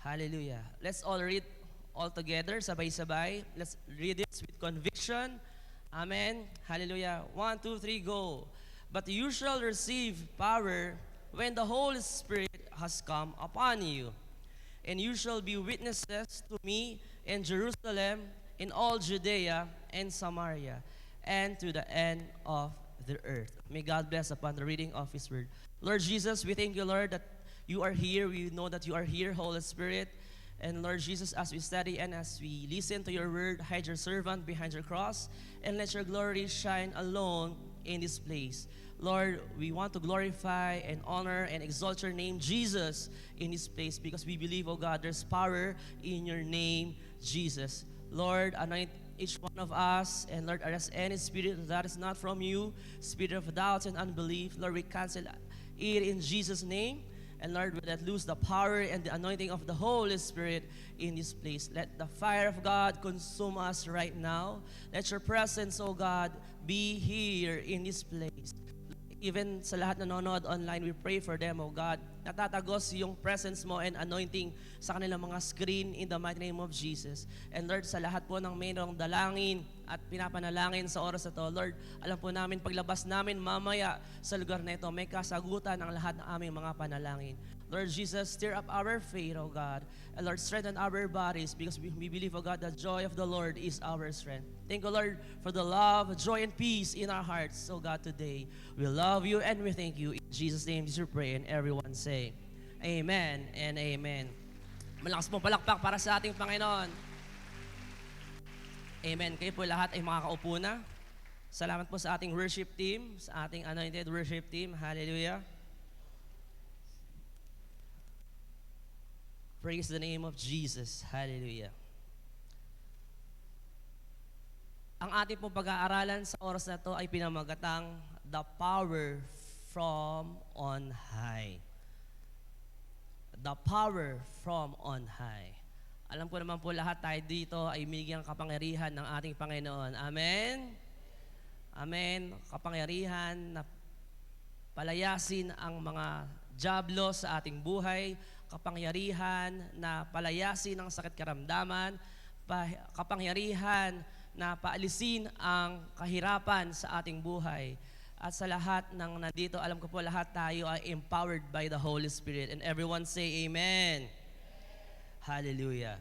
Hallelujah. Let's all read all together, sabay-sabay. Let's read this with conviction. Amen. Hallelujah. 1, 2, 3, go. But you shall receive power when the Holy Spirit has come upon you. And you shall be witnesses to me in Jerusalem, in all Judea and Samaria, and to the end of the earth. May God bless upon the reading of His word. Lord Jesus, we thank you, Lord, that you are here. We know that you are here, Holy Spirit. And Lord Jesus, as we study and as we listen to your word, hide your servant behind your cross, and let your glory shine alone in this place. Lord, we want to glorify and honor and exalt your name, Jesus, in this place, because we believe, oh God, there's power in your name, Jesus. Lord, anoint each one of us, and Lord, arrest any spirit that is not from you, spirit of doubts and unbelief. Lord, we cancel it in Jesus' name. And Lord, we let loose the power and the anointing of the Holy Spirit in this place. Let the fire of God consume us right now. Let your presence, oh God, be here in this place. Even sa lahat na nanonood online, we pray for them, oh God. Natatagos yung presence mo and anointing sa kanilang mga screen in the mighty name of Jesus. And Lord, sa lahat po ng mayroong dalangin at pinapanalangin sa oras na to, Lord, alam po namin paglabas namin mamaya sa lugar na ito, may kasagutan ang lahat ng aming mga panalangin. Lord Jesus, stir up our faith, oh God. And Lord, strengthen our bodies because we believe, oh God, the joy of the Lord is our strength. Thank you, Lord, for the love, joy, and peace in our hearts, oh God, today. We love you and we thank you. In Jesus' name, this we pray, and everyone say, Amen and Amen. Malakas pong palakpak para sa ating Panginoon. Amen. Kayo po lahat ay makakaupo na. Salamat po sa ating worship team, sa ating anointed worship team. Hallelujah. Praise the name of Jesus. Hallelujah. Ang ating pong pag-aaralan sa oras na ito ay pinamagatang The Power from on High. The Power from on High. Alam ko naman po lahat tayo dito ay binigyan kapangyarihan ng ating Panginoon. Amen? Amen. Kapangyarihan na palayasin ang mga jablo sa ating buhay, kapangyarihan na palayasin ang sakit karamdaman, kapangyarihan na paalisin ang kahirapan sa ating buhay. At sa lahat ng nandito, alam ko po lahat tayo ay empowered by the Holy Spirit. And everyone say Amen. Hallelujah.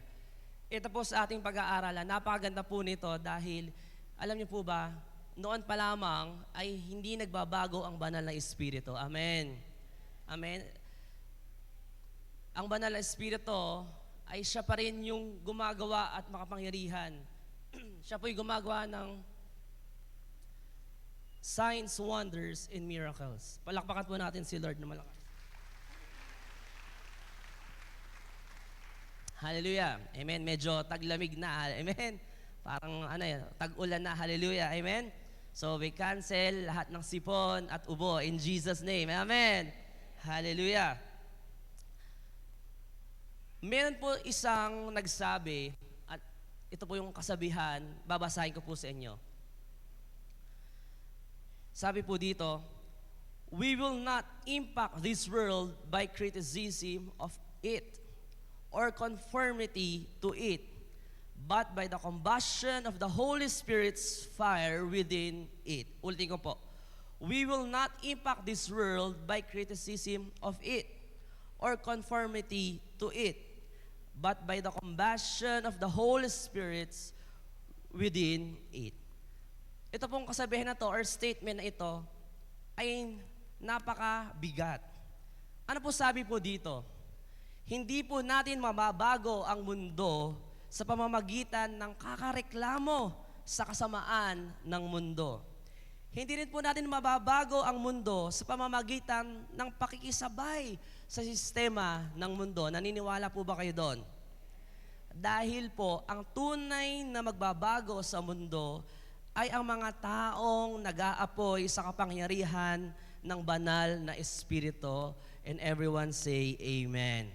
Ito po sa ating pag-aaralan, napakaganda po nito dahil, alam niyo po ba, noon pa lamang ay hindi nagbabago ang banal na Espiritu. Amen. Amen. Ang banal na Espiritu ay siya pa rin yung gumagawa at makapangyarihan. Siya po'y gumagawa ng signs, wonders, and miracles. Palakpakan po natin si Lord na malakas. Hallelujah. Amen. Medyo taglamig na. Amen. Parang tag-ulan na. Hallelujah. Amen. So we cancel lahat ng sipon at ubo in Jesus' name. Amen. Hallelujah. Meron po isang nagsabi, at ito po yung kasabihan, babasahin ko po sa inyo. Sabi po dito, we will not impact this world by criticism of it or conformity to it, but by the combustion of the Holy Spirit's fire within it. Ulitin ko po. We will not impact this world by criticism of it or conformity to it, but by the combustion of the Holy Spirit's within it. Ito pong kasabihan na to or statement na ito ay napakabigat. Ano po sabi po dito? Hindi po natin mababago ang mundo sa pamamagitan ng kakareklamo sa kasamaan ng mundo. Hindi rin po natin mababago ang mundo sa pamamagitan ng pakikisabay sa sistema ng mundo. Naniniwala po ba kayo doon? Dahil po, ang tunay na magbabago sa mundo ay ang mga taong nag-aapoy sa kapangyarihan ng banal na Espiritu. And everyone say, Amen.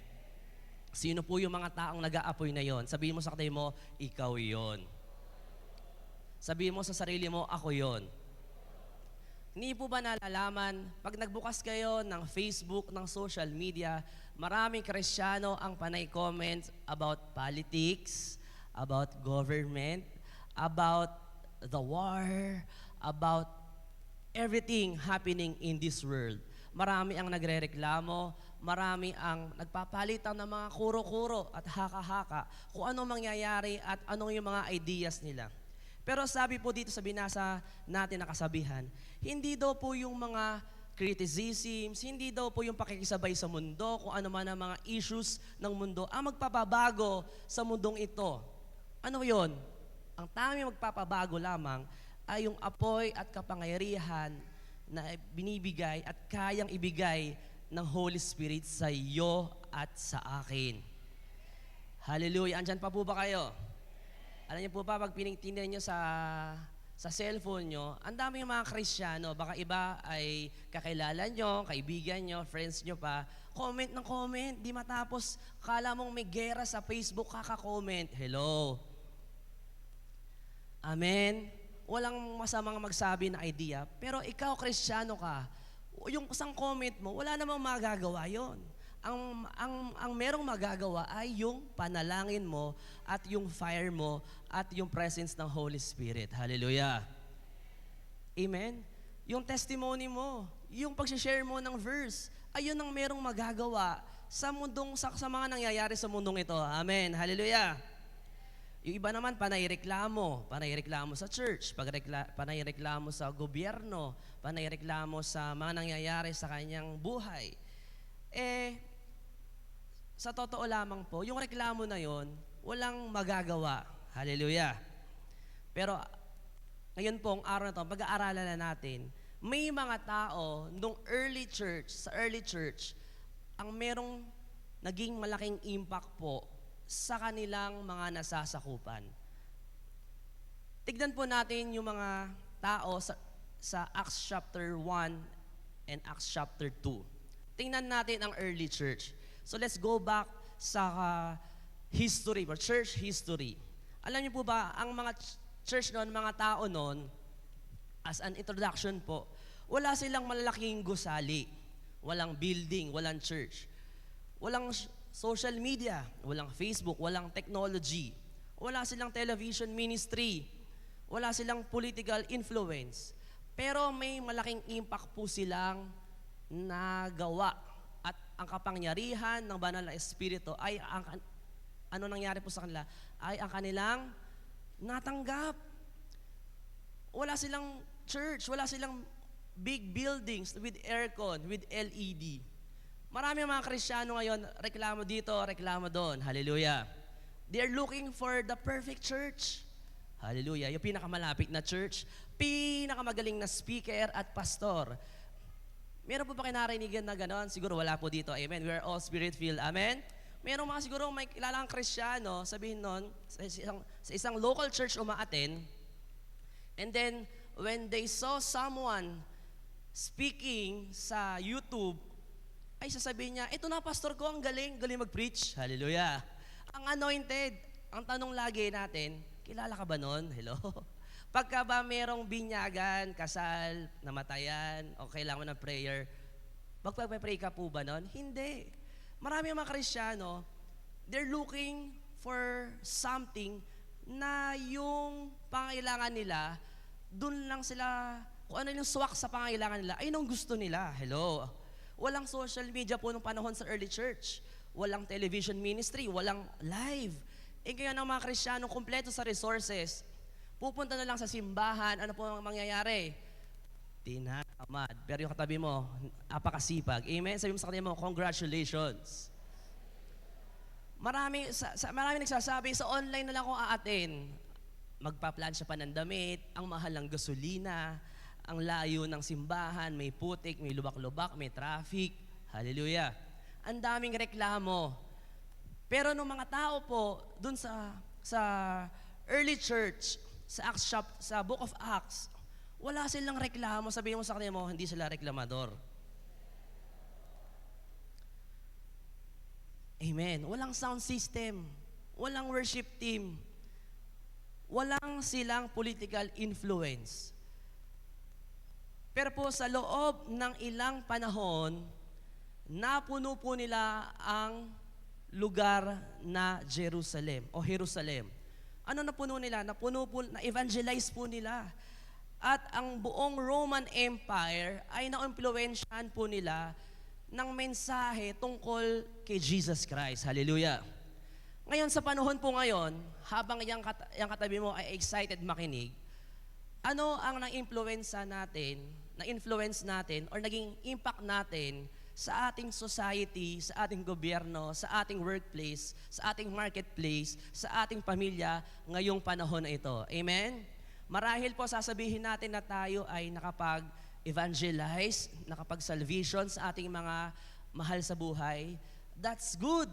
Sino po yung mga taong nag-aapoy na yon? Sabihin mo sa katabi mo, ikaw yon. Sabihin mo sa sarili mo, ako yon. Hindi po ba nalalaman, pag nagbukas kayo ng Facebook, ng social media, maraming Kristiyano ang panay comments about politics, about government, about the war, about everything happening in this world. Marami ang nagrereklamo, marami ang nagpapalitan ng mga kuro-kuro at haka-haka kung anong mangyayari at anong yung mga ideas nila. Pero sabi po dito sa binasa natin na kasabihan, hindi daw po yung mga criticisms, hindi daw po yung pakikisabay sa mundo, kung ano man ang mga issues ng mundo, ang magpapabago sa mundong ito. Ano yon? Ang tanging magpapabago lamang ay yung apoy at kapangyarihan na binibigay at kayang ibigay ng Holy Spirit sa iyo at sa akin. Hallelujah. Andyan pa po ba kayo? Alam niyo po ba, pag pinigtingnan niyo sa cellphone nyo, ang dami yung mga Kristiyano, baka iba ay kakilala nyo, kaibigan nyo, friends nyo pa, comment ng comment, di matapos, kala mong may gera sa Facebook, kaka-comment. Hello. Amen. Walang masamang magsabi na idea, pero ikaw, Kristiyano ka, yung isang comment mo, wala namang magagawa yon. Ang merong magagawa ay yung panalangin mo at yung fire mo at yung presence ng Holy Spirit. Hallelujah. Amen? Yung testimony mo, yung pag-share mo ng verse, ayun ang merong magagawa sa mga nangyayari sa mundong ito. Amen. Hallelujah. Yung iba naman, panay-reklamo sa church, panay-reklamo sa gobyerno, panay-reklamo sa mga nangyayari sa kanyang buhay. Sa totoo lamang po, yung reklamo na yon, walang magagawa. Hallelujah. Pero ngayon po, ang araw na ito, pag-aaralan na natin, may mga tao nung sa early church, ang merong naging malaking impact po sa kanilang mga nasasakupan. Tignan po natin yung mga tao sa Acts chapter 1 and Acts chapter 2. Tingnan natin ang early church. So let's go back sa history, or church history. Alam niyo po ba, ang mga church noon, mga tao noon, as an introduction po, wala silang malalaking gusali. Walang building, walang church. Walang social media, walang Facebook, walang technology. Wala silang television ministry. Wala silang political influence. Pero may malaking impact po silang nagawa. At ang kapangyarihan ng banal na Espiritu ay ano nangyari po sa kanila? Ay ang kanilang natanggap. Wala silang church, wala silang big buildings with aircon, with LED. Marami mga Kristiyano ngayon, reklamo dito, reklamo doon. Hallelujah. They're looking for the perfect church. Hallelujah. Yung pinakamalapit na church, pinakamagaling na speaker at pastor. Meron po ba kayo narinigan na gano'n? Siguro wala po dito. Amen. We are all spirit-filled. Amen. Meron mga siguro may kilalang Kristiyano, sabihin nun, sa isang local church umaaten, and then when they saw someone speaking sa YouTube, ay sasabihin niya, ito na pastor ko, ang galing mag-preach. Hallelujah. Ang anointed, ang tanong lagi natin, kilala ka ba nun? Hello? Pagka ba merong binyagan, kasal, namatayan, o kailangan mo ng prayer, magpapray ka po ba nun? Hindi. Marami mga Kristiyano, they're looking for something na yung pangailangan nila, dun lang sila, kung ano yung swak sa pangailangan nila, ay nung gusto nila. Hello? Walang social media po nung panahon sa early church. Walang television ministry, walang live. Ngayon ang mga Kristiyano, kompleto sa resources. Pupunta na lang sa simbahan, ano po ang mangyayari? Tinatamad. Pero yung katabi mo, apakasipag. Amen? Sabi mo sa kanila mo, congratulations. Marami nagsasabi, sa online na lang ako aatin. Magpa-plansya pa ng damit, ang mahal ng gasolina, ang layo ng simbahan, may putik, may lubak-lubak, may traffic. Hallelujah. Ang daming reklamo. Pero nung mga tao po, dun sa early church, sa Book of Acts, wala silang reklamo. Sabihin mo sa kanila mo, hindi sila reklamador. Amen. Walang sound system. Walang worship team. Walang silang political influence. Pero po sa loob ng ilang panahon, napuno po nila ang lugar na Jerusalem o Jerusalem. Ano napuno nila? Na-evangelize po nila. At ang buong Roman Empire ay na-impluwensyahan po nila ng mensahe tungkol kay Jesus Christ. Hallelujah. Ngayon, sa panahon po ngayon, habang yung katabi mo ay excited makinig, ano ang na-influence natin, or naging impact natin sa ating society, sa ating gobyerno, sa ating workplace, sa ating marketplace, sa ating pamilya ngayong panahon na ito. Amen? Marahil po sasabihin natin na tayo ay nakapag-evangelize, nakapag-salvation sa ating mga mahal sa buhay. That's good.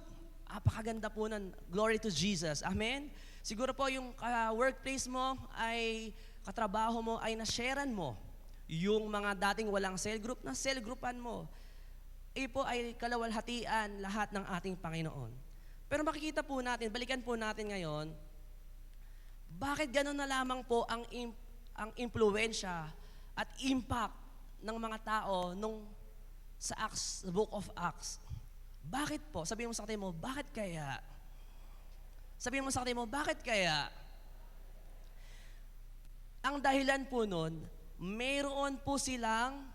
Apakaganda po nun. Glory to Jesus. Amen? Siguro po yung workplace mo ay, katrabaho mo ay na-sharean mo. Yung mga dating walang cell group, na cell groupan mo. Po ay kalawalhatian lahat ng ating Panginoon. Pero makikita po natin, balikan po natin ngayon, bakit gano'n na lamang po ang impluensya at impact ng mga tao sa Book of Acts? Bakit po? Sabihin mo sa katabi mo, bakit kaya? Sabihin mo sa katabi mo, bakit kaya? Ang dahilan po nun, mayroon po silang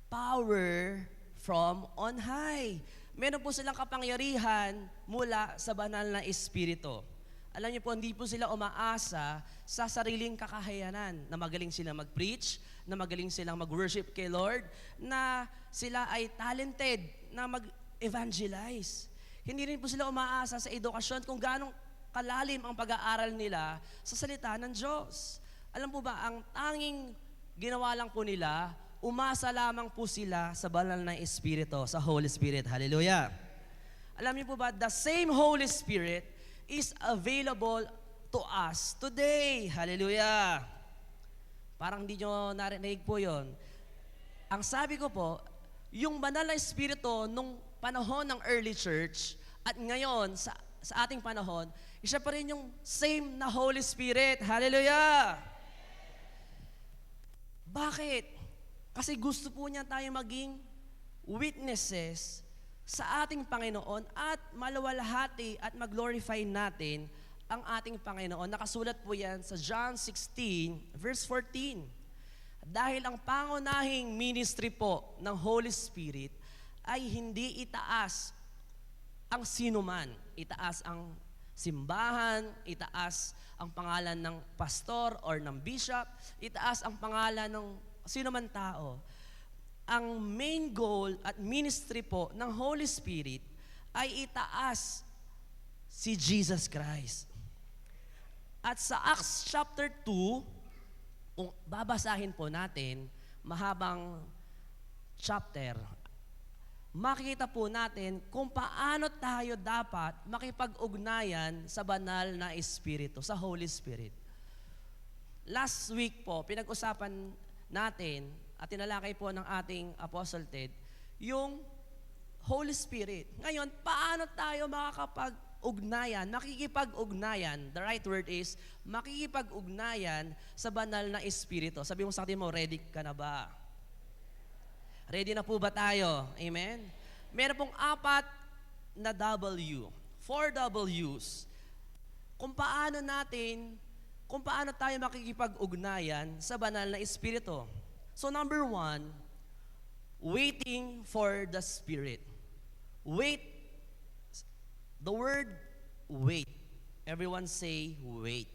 power from on high. Meron po silang kapangyarihan mula sa banal na Espiritu. Alam niyo po, hindi po sila umaasa sa sariling kakayanan na magaling sila mag-preach, na magaling silang mag-worship kay Lord, na sila ay talented na mag-evangelize. Hindi rin po sila umaasa sa edukasyon kung gaano kalalim ang pag-aaral nila sa salita ng Diyos. Alam po ba, ang tanging ginawa lang po nila, umasa lamang po sila sa banal na Espiritu, sa Holy Spirit. Hallelujah! Alam niyo po ba, the same Holy Spirit is available to us today. Hallelujah! Parang hindi nyo narinig po yon. Ang sabi ko po, yung banal na Espiritu nung panahon ng early church at ngayon sa ating panahon, isa pa rin yung same na Holy Spirit. Hallelujah! Bakit? Kasi gusto po niya tayo maging witnesses sa ating Panginoon at malawalhati at mag-glorify natin ang ating Panginoon. Nakasulat po yan sa John 16, verse 14. Dahil ang pangunahing ministry po ng Holy Spirit ay hindi itaas ang sinuman. Itaas ang simbahan, itaas ang pangalan ng pastor or ng bishop, itaas ang pangalan ng sinuman tao. Ang main goal at ministry po ng Holy Spirit ay itaas si Jesus Christ. At sa Acts chapter 2, kung babasahin po natin, mahabang chapter, makikita po natin kung paano tayo dapat makipag-ugnayan sa banal na Espiritu, sa Holy Spirit. Last week po, pinag-usapan natin at tinalakay po ng ating Apostle Ted, yung Holy Spirit. Ngayon, paano tayo makikipag-ugnayan, the right word is, makikipag-ugnayan sa banal na Espiritu. Sabi mo sa atin mo, ready ka na ba? Ready na po ba tayo? Amen? Meron pong 4 na W, 4 W's. Kung paano tayo makikipag-ugnayan sa banal na Espiritu. So number 1, waiting for the Spirit. Wait. The word wait. Everyone say wait.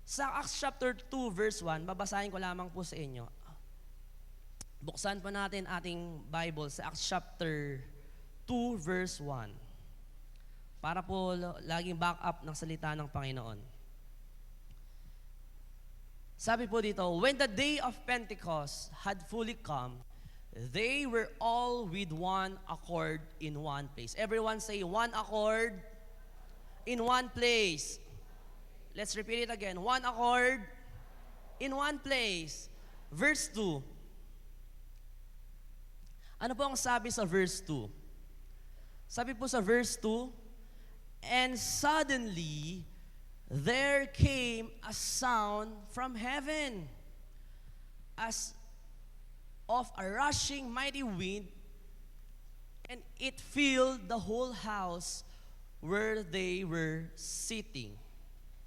Sa Acts chapter 2 verse 1, babasahin ko lamang po sa inyo. Buksan po natin ating Bible sa Acts chapter 2 verse 1. Para po laging back up ng salita ng Panginoon. Sabi po dito, when the day of Pentecost had fully come, they were all with one accord in one place. Everyone say, one accord in one place. Let's repeat it again. One accord in one place. Verse 2. Ano po ang sabi sa verse 2? Sabi po sa verse 2, and suddenly, there came a sound from heaven as of a rushing mighty wind, and it filled the whole house where they were sitting.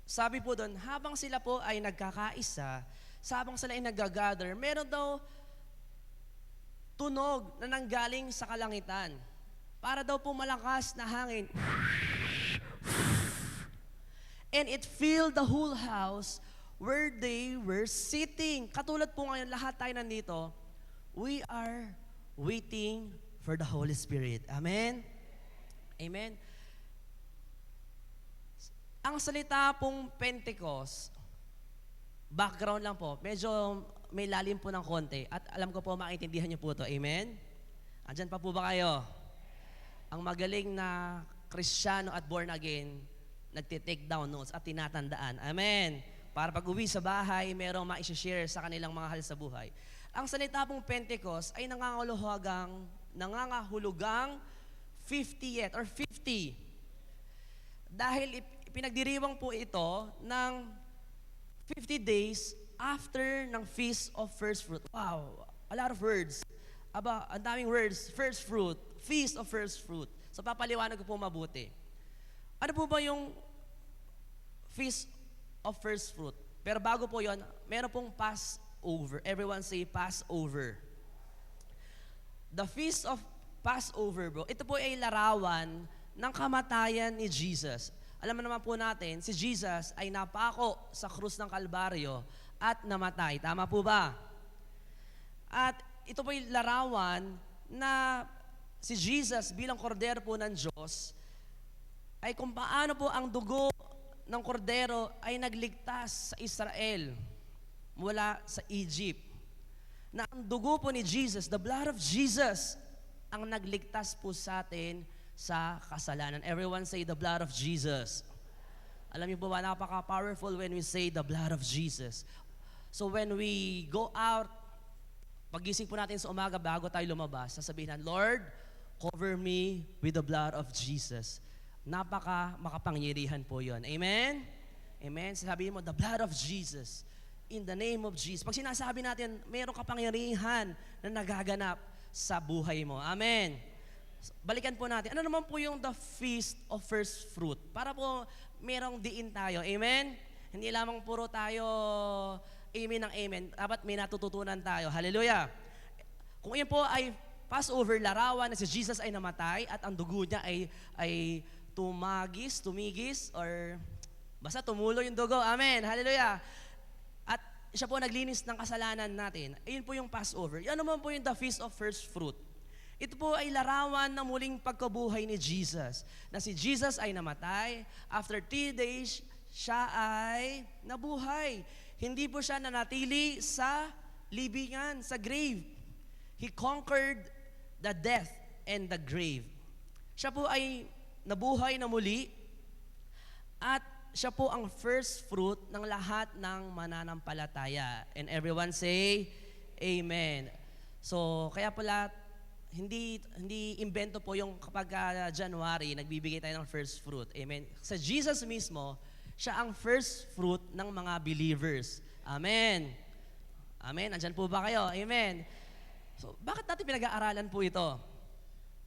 Sabi po doon, habang sila po ay nagkakaisa, habang sila ay nag-gather, meron daw tunog na nanggaling sa kalangitan. Para daw po malakas na hangin. And it filled the whole house where they were sitting. Katulad po ngayon, lahat tayo nandito, we are waiting for the Holy Spirit. Amen? Amen? Ang salita pong Pentecost, background lang po, medyo may lalim po ng konti. At alam ko po, maintindihan niyo po ito. Amen? Andyan pa po ba kayo? Ang magaling na Kristiyano at born again, nagtitake down notes at tinatandaan. Amen? Para pag uwi sa bahay, merong ma-share sa kanilang mga hal sa buhay. Ang salita pong Pentecost ay nangangahulugang 50th or 50. Dahil pinagdiriwang po ito ng 50 days after ng Feast of First Fruit. Wow, a lot of words. Ang daming words. First fruit, Feast of First Fruit. So papaliwanag ko po mabuti. Ano po ba yung Feast of First Fruit? Pero bago po yon, meron pong Passover. Everyone say Passover. The Feast of Passover, bro, ito po ay larawan ng kamatayan ni Jesus. Alam mo naman po natin, si Jesus ay napako sa krus ng Kalbaryo at namatay. Tama po ba? At ito po ay larawan na si Jesus bilang kordero po ng Diyos ay kung paano po ang dugo ng kordero ay nagligtas sa Israel mula sa Egypt. Na ang dugo po ni Jesus, the blood of Jesus, ang nagligtas po sa atin sa kasalanan. Everyone say the blood of Jesus. Alam niyo po ba, napaka-powerful when we say the blood of Jesus. So when we go out, pagising po natin sa umaga bago tayo lumabas, sasabihin natin, Lord, cover me with the blood of Jesus. Makapangyarihan po yon. Amen? Amen? Sasabihin mo, the blood of Jesus. In the name of Jesus. Pag sinasabi natin, mayroong kapangyarihan na nagaganap sa buhay mo. Amen? Balikan po natin. Ano naman po yung the Feast of First Fruit? Para po merong diin tayo. Amen? Hindi lamang puro tayo amen ng amen. Dapat may natututunan tayo. Hallelujah! Kung yun po ay Passover, larawan na si Jesus ay namatay at ang dugo niya ay tumigis, or basta tumulo yung dugo. Amen. Hallelujah. At siya po naglinis ng kasalanan natin. Ayun po yung Passover. Yan naman po yung the Feast of First Fruit. Ito po ay larawan ng muling pagkabuhay ni Jesus. Na si Jesus ay namatay. After 3 days, siya ay nabuhay. Hindi po siya nanatili sa libingan, sa grave. He conquered the death and the grave. Siya po ay nabuhay na muli at siya po ang first fruit ng lahat ng mananampalataya. And everyone say, Amen. So, kaya pala, hindi invento po yung kapag January, nagbibigay tayo ng first fruit. Amen. Sa Jesus mismo, siya ang first fruit ng mga believers. Amen. Amen. Andyan po ba kayo? Amen. So, bakit natin pinag-aaralan po ito?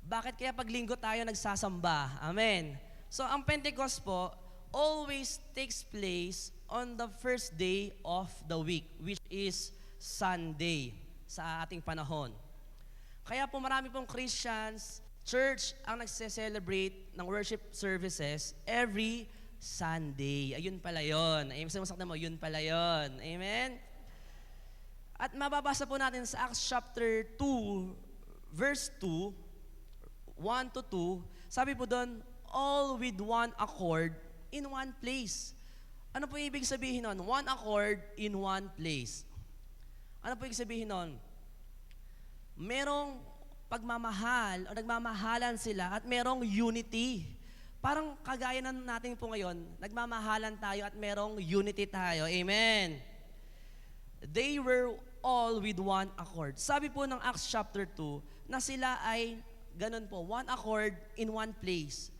Bakit kaya pag linggo tayo nagsasamba? Amen. So, ang Pentecost po always takes place on the first day of the week, which is Sunday sa ating panahon. Kaya po marami pong Christians, church ang nagse-celebrate ng worship services every Sunday. Ayun pala yun. Masaktan mo, yun pala yun. Amen? At mababasa po natin sa Acts chapter 2, verse 2, 1 to 2, sabi po doon, all with one accord in one place. Ano po ibig sabihin nun? One accord in one place. Ano po ibig sabihin nun? Merong pagmamahal o nagmamahalan sila at merong unity. Parang kagaya na natin po ngayon, nagmamahalan tayo at merong unity tayo. Amen. They were all with one accord. Sabi po ng Acts chapter 2 na sila ay ganun po, one accord in one place.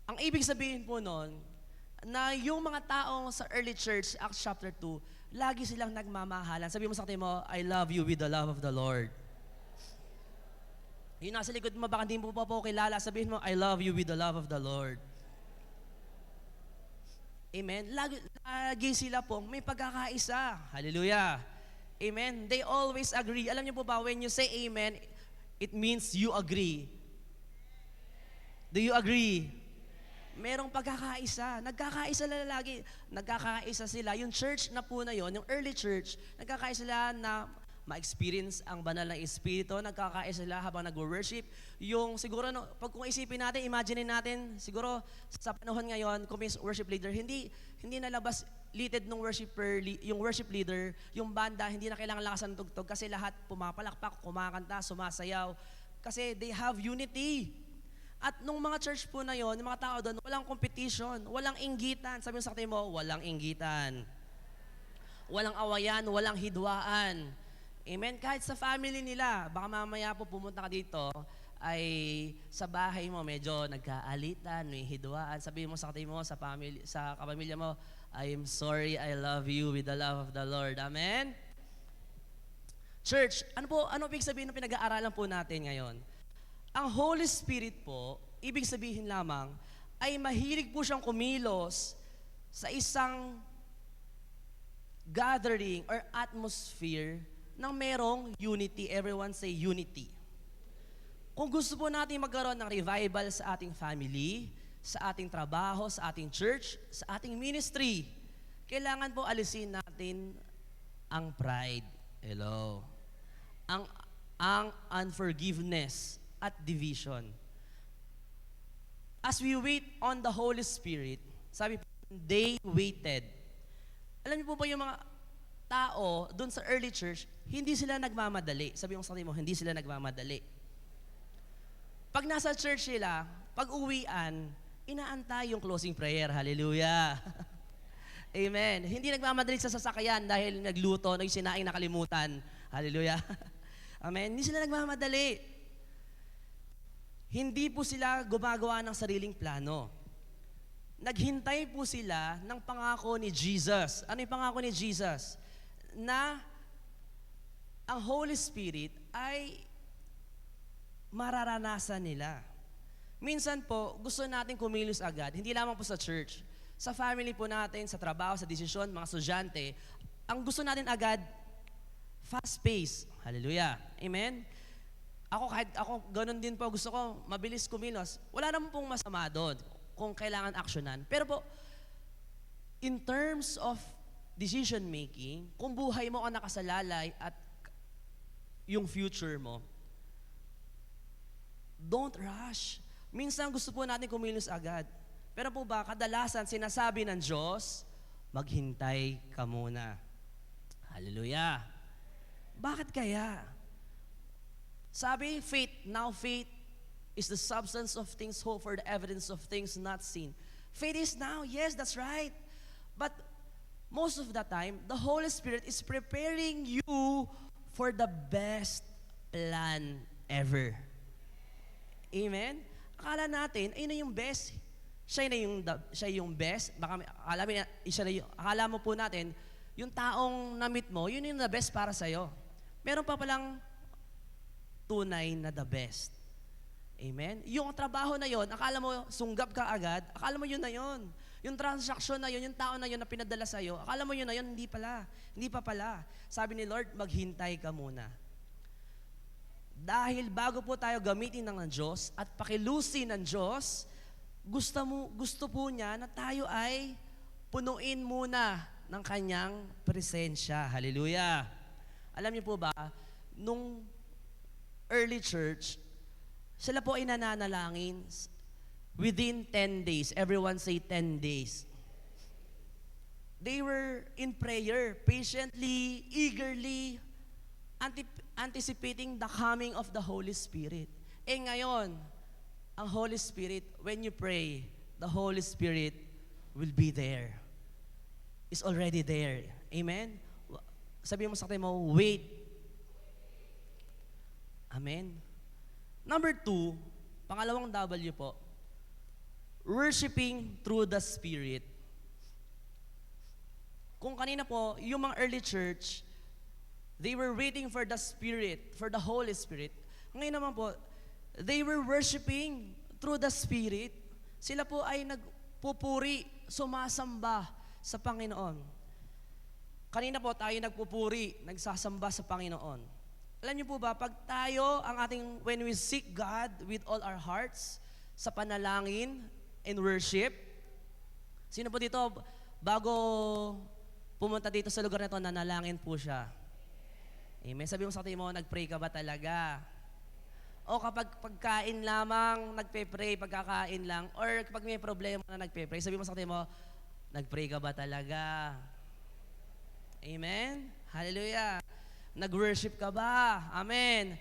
Ang ibig sabihin po nun, na yung mga taong sa early church, Acts chapter 2, lagi silang nagmamahalan. Sabi mo sa atin mo, I love you with the love of the Lord. Yung nasa likod mo, baka hindi mo pa po kilala, sabihin mo, I love you with the love of the Lord. Amen? Lagi sila pong may pagkakaisa. Hallelujah. Amen? They always agree. Alam niyo po ba, when you say amen, it means you agree. Do you agree? Merong pagkakaisa. Nagkakaisa sila lagi. Nagkakaisa sila. Yung church na po na yon, yung early church, nagkakaisa sila na ma-experience ang banal ng Espiritu. Nagkakaisa sila habang nag-worship. Yung siguro, kung isipin natin, imagine natin, siguro sa panahon ngayon, kung may worship leader, hindi nalabas leaded ng yung worship leader, yung banda, hindi na kailangan lakasan ng tugtog kasi lahat pumapalakpak, kumakanta, sumasayaw. Kasi they have unity. At nung mga church po na yon, yung mga tao doon, walang competition, walang inggitan. Sabi mo sa katabi mo, walang inggitan. Walang awayan, walang hidwaan. Amen? Kahit sa family nila, baka mamaya po pumunta ka dito, ay sa bahay mo medyo nagkaalitan, may hidwaan. Sabi mo sa katabi mo, sa kapamilya mo, I am sorry, I love you with the love of the Lord. Amen? Church, ano ibig sabihin ng pinag-aaralan po natin ngayon? Ang Holy Spirit po, ibig sabihin lamang, ay mahilig po siyang kumilos sa isang gathering or atmosphere ng merong unity. Everyone say unity. Kung gusto po natin magkaroon ng revival sa ating family, sa ating trabaho, sa ating church, sa ating ministry, kailangan po alisin natin ang pride. Hello. Ang unforgiveness at division. As we wait on the Holy Spirit, sabi po, they waited. Alam niyo po ba yung mga tao doon sa early church, hindi sila nagmamadali. Sabi mo sa kanila mo, hindi sila nagmamadali. Pag nasa church sila, pag uwian, inaantay yung closing prayer. Hallelujah. Amen. Hindi nagmamadali sa sasakyan dahil nagluto, yung sinaing nakalimutan. Hallelujah. Amen. Hindi sila nagmamadali. Hindi po sila gumagawa ng sariling plano. Naghintay po sila ng pangako ni Jesus. Ano yung pangako ni Jesus? Na ang Holy Spirit ay mararanasan nila. Minsan po, gusto natin kumilos agad. Hindi lamang po sa church. Sa family po natin, sa trabaho, sa desisyon, mga estudyante, ang gusto natin agad, fast pace. Hallelujah. Amen? Ako, ganun din po, gusto ko mabilis kumilos. Wala naman pong masama doon kung kailangan aksyonan. Pero po, in terms of decision making, kung buhay mo ang nakasalalay at yung future mo, don't rush. Minsan gusto po natin kumilos agad. Pero po ba, kadalasan sinasabi ng Diyos, maghintay ka muna. Hallelujah. Bakit kaya? Sabi, faith is the substance of things hoped for, the evidence of things not seen. Faith is now, yes, that's right. But most of the time, the Holy Spirit is preparing you for the best plan ever. Amen? Akala natin, ayun na yung best. Siya yung best. Baka akala mo po natin, yung taong na-meet mo, yun yung the best para sa'yo. Meron pa palang tunay na the best. Amen? Yung trabaho na yon, akala mo sunggab ka agad, akala mo yun na yon. Yung transaction na yun, yung tao na yun na pinadala sa'yo, akala mo yun na yun, hindi pala. Hindi pa pala. Sabi ni Lord, maghintay ka muna. Dahil bago po tayo gamitin ng Diyos at pakilusin ng Diyos, gusto po niya na tayo ay punuin muna ng kanyang presensya. Hallelujah. Alam niyo po ba, nung early church, sila po ay nananalangin within 10 days. Everyone say 10 days. They were in prayer, patiently, eagerly, anticipating the coming of the Holy Spirit. Ngayon, ang Holy Spirit, when you pray, the Holy Spirit will be there. It's already there. Amen? Sabi mo sa akin mo, wait. Amen? Number 2, pangalawang W po, worshiping through the Spirit. Kung kanina po, yung mga early church, they were waiting for the Spirit, for the Holy Spirit. Ngayon naman po, They were worshiping through the Spirit. Sila po ay nagpupuri, sumasamba sa Panginoon. Kanina po tayo nagpupuri, nagsasamba sa Panginoon. Alam niyo po ba, pag tayo, when we seek God with all our hearts, sa panalangin and worship, sino po dito, bago pumunta dito sa lugar na ito, nanalangin po siya? Amen. Sabi mo sa atin mo, nag-pray ka ba talaga? O kapag pagkain lamang, nagpe-pray, pagkakain lang, or kapag may problema na nagpe-pray, sabi mo sa atin mo, nag-pray ka ba talaga? Amen? Hallelujah. Nag-worship ka ba? Amen.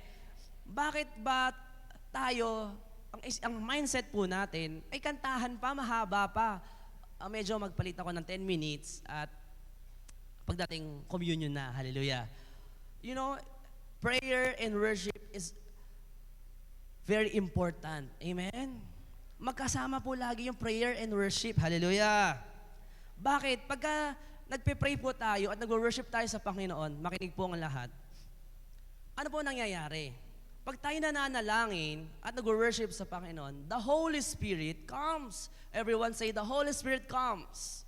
Bakit ba tayo, ang mindset po natin, ay kantahan pa, mahaba pa. Medyo magpalit ako ng 10 minutes at pagdating communion na. Hallelujah. You know, prayer and worship is very important. Amen? Magkasama po lagi yung prayer and worship. Hallelujah. Bakit? Pagka nagpe-pray po tayo at nag-worship tayo sa Panginoon, makinig po ang lahat, ano po nangyayari? Pag tayo nananalangin at nag-worship sa Panginoon, the Holy Spirit comes. Everyone say, the Holy Spirit comes.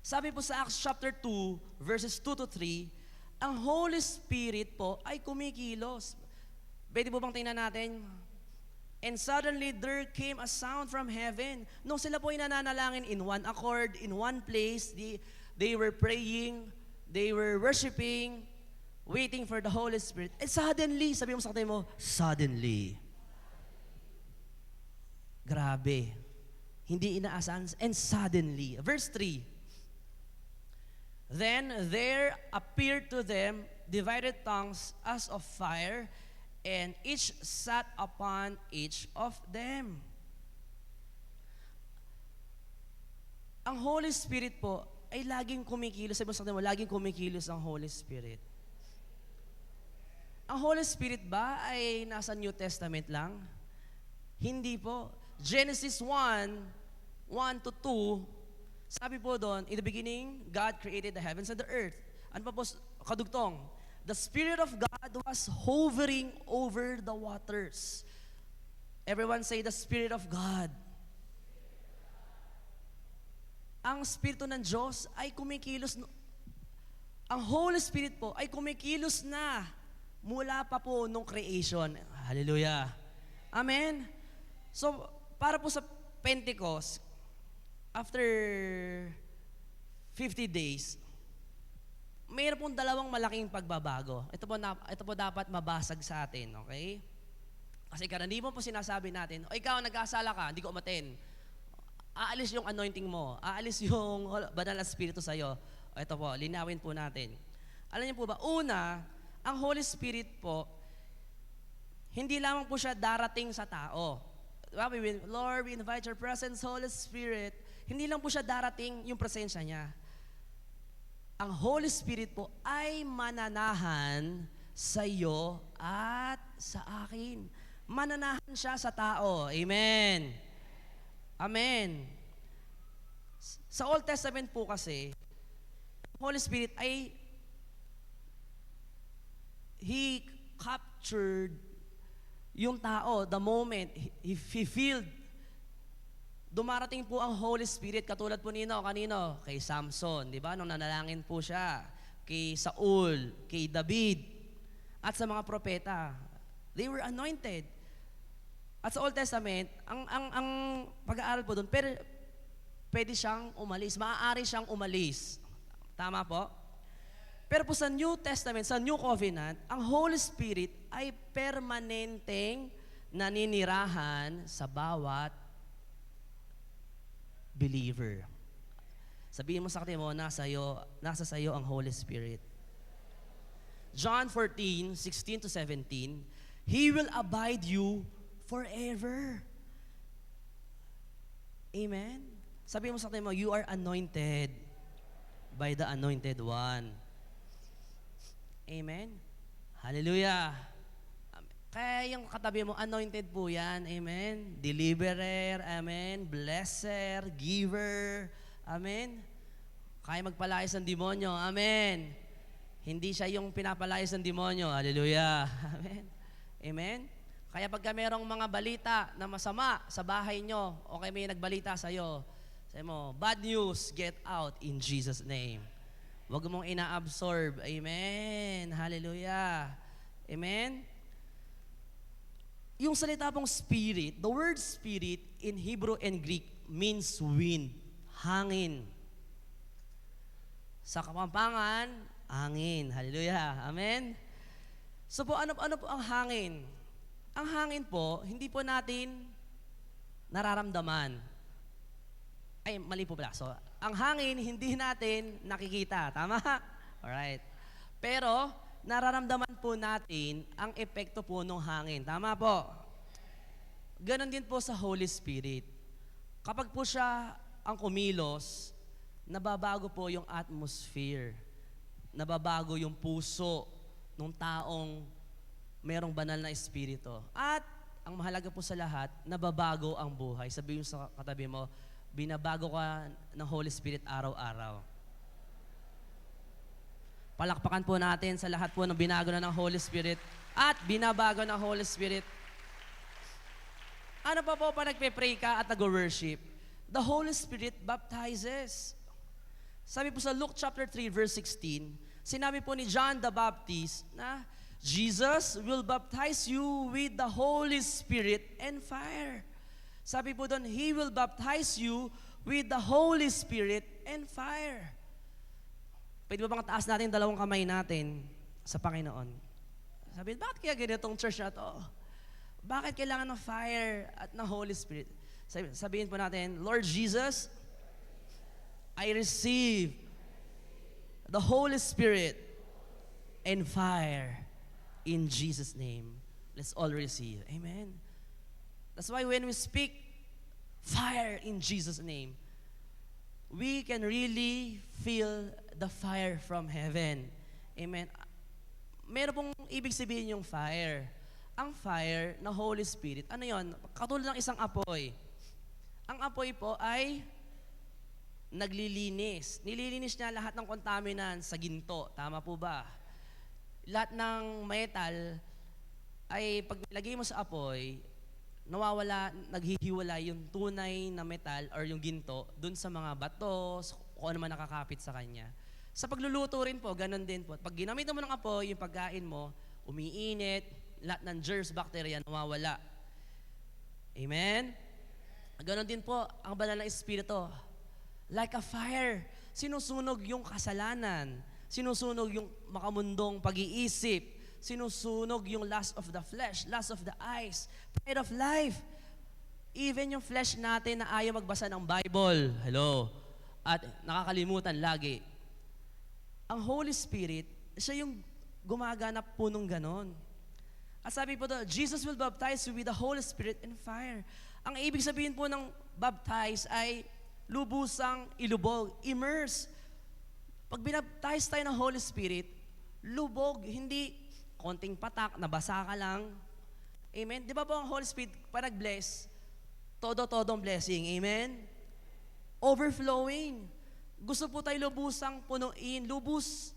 Sabi po sa Acts chapter 2, verses 2 to 3, ang Holy Spirit po ay kumikilos. Pwede po bang tingnan natin? And suddenly there came a sound from heaven. Nung sila po ay nananalangin in one accord, in one place, they were praying, they were worshiping, waiting for the Holy Spirit. And suddenly, sabi mo sa katabi mo, suddenly. Grabe. Hindi inaasahan. And suddenly. Verse 3. Then there appeared to them divided tongues as of fire, and each sat upon each of them. Ang Holy Spirit po ay laging kumikilos. Sabi mo sa katabi mo, laging kumikilos ang Holy Spirit. Ang Holy Spirit ba ay nasa New Testament lang? Hindi po. Genesis 1:1 to 2, sabi po doon, in the beginning, God created the heavens and the earth. Ano pa po kadugtong? The Spirit of God was hovering over the waters. Everyone say, the Spirit of God. Ang Espiritu ng Diyos ay kumikilos. Ang Holy Spirit po ay kumikilos na mula pa po nung creation. Hallelujah. Amen? So, para po sa Pentecost, after 50 days, mayroon pong dalawang malaking pagbabago. Ito po dapat mabasag sa atin, okay? Kasi karaniwan po sinasabi natin, o ikaw nagkasala ka, hindi ko umaten. Aalis yung anointing mo, aalis yung banal na spirito sa'yo. O ito po, linawin po natin. Alam niyo po ba, una, ang Holy Spirit po, hindi lamang po siya darating sa tao. Lord, we invite your presence, Holy Spirit. Hindi lang po siya darating yung presensya niya. Ang Holy Spirit po ay mananahan sa iyo at sa akin. Mananahan siya sa tao. Amen. Amen. Sa Old Testament po kasi, Holy Spirit ay He captured yung tao the moment he filled. Dumarating po ang Holy Spirit, katulad po kanino? Kay Samson, di ba? Nung nanalangin po siya, kay Saul, kay David, at sa mga propeta. They were anointed. At sa Old Testament, ang pag-aaral po doon, pero pwede siyang umalis, maaari siyang umalis. Tama po? Pero po sa New Testament, sa New Covenant, ang Holy Spirit ay permanenteng naninirahan sa bawat believer. Sabihin mo sa kanya mo, nasa sayo ang Holy Spirit. John 14:16 to 17, He will abide you forever. Amen? Sabihin mo sa kanya mo, you are anointed by the Anointed One. Amen? Hallelujah. Kaya yung katabi mo, anointed po yan. Amen? Deliverer. Amen? Blesser. Giver. Amen? Kaya magpalayas ng demonyo. Amen? Hindi siya yung pinapalayas ng demonyo. Hallelujah. Amen? Amen? Kaya pagka merong mga balita na masama sa bahay nyo, o kaya may nagbalita sa'yo, sabi mo, bad news, get out in Jesus' name. Huwag mong ina-absorb. Amen. Hallelujah. Amen? Yung salita pong spirit, the word spirit in Hebrew and Greek means wind, hangin. Sa Kapampangan, hangin. Hallelujah. Amen? So po, ano po ang hangin? Ang hangin po, hindi po natin nararamdaman. Ay, mali po pala. So, ang hangin, hindi natin nakikita. Tama? Alright. Pero, nararamdaman po natin ang epekto po ng hangin. Tama po? Ganon din po sa Holy Spirit. Kapag po siya ang kumilos, nababago po yung atmosphere. Nababago yung puso ng taong mayroong banal na espiritu. At, ang mahalaga po sa lahat, nababago ang buhay. Sabihin sa katabi mo, binabago ka ng Holy Spirit araw-araw. Palakpakan po natin sa lahat po ng binago na ng Holy Spirit at binabago ng Holy Spirit. Ano pa po pa nagpe-pray ka at nag-worship? The Holy Spirit baptizes. Sabi po sa Luke chapter 3 verse 16, sinabi po ni John the Baptist na Jesus will baptize you with the Holy Spirit and fire. Sabi po doon, He will baptize you with the Holy Spirit and fire. Pwede ba bang taas natin dalawang kamay natin sa Panginoon? Sabi, bakit kaya ganitong church na to? Bakit kailangan ng fire at ng Holy Spirit? Sabihin po natin, Lord Jesus, I receive the Holy Spirit and fire in Jesus' name. Let's all receive. Amen. That's why when we speak fire in Jesus' name, we can really feel the fire from heaven. Amen. Meron pong ibig sabihin yung fire. Ang fire na Holy Spirit, ano yon? Katulad ng isang apoy. Ang apoy po ay naglilinis. Nililinis niya lahat ng contaminants sa ginto. Tama po ba? Lahat ng metal ay pag nilagay mo sa apoy, nawawala, naghihiwala yung tunay na metal or yung ginto dun sa mga bato, kung ano man nakakapit sa kanya. Sa pagluluto rin po, ganun din po. Pag ginamit mo ng apoy, yung pagkain mo, umiinit, lahat ng germs, bacteria, nawawala. Amen? Ganun din po, ang banal na espiritu. Like a fire, sinusunog yung kasalanan, sinusunog yung makamundong pag-iisip, sinusunog yung lust of the flesh, lust of the eyes, pride of life. Even yung flesh natin na ayaw magbasa ng Bible, hello, at nakakalimutan lagi. Ang Holy Spirit, siya yung gumaganap po nung ganon. At sabi po doon, Jesus will baptize you with the Holy Spirit and fire. Ang ibig sabihin po ng baptize ay lubusang ilubog, immerse. Pag binaptize tayo ng Holy Spirit, lubog, hindi konting patak, nabasa ka lang. Amen? Di ba po ang Holy Spirit, pag nag-bless, todo-todong blessing. Amen? Overflowing. Gusto po tayo lubusang punuin,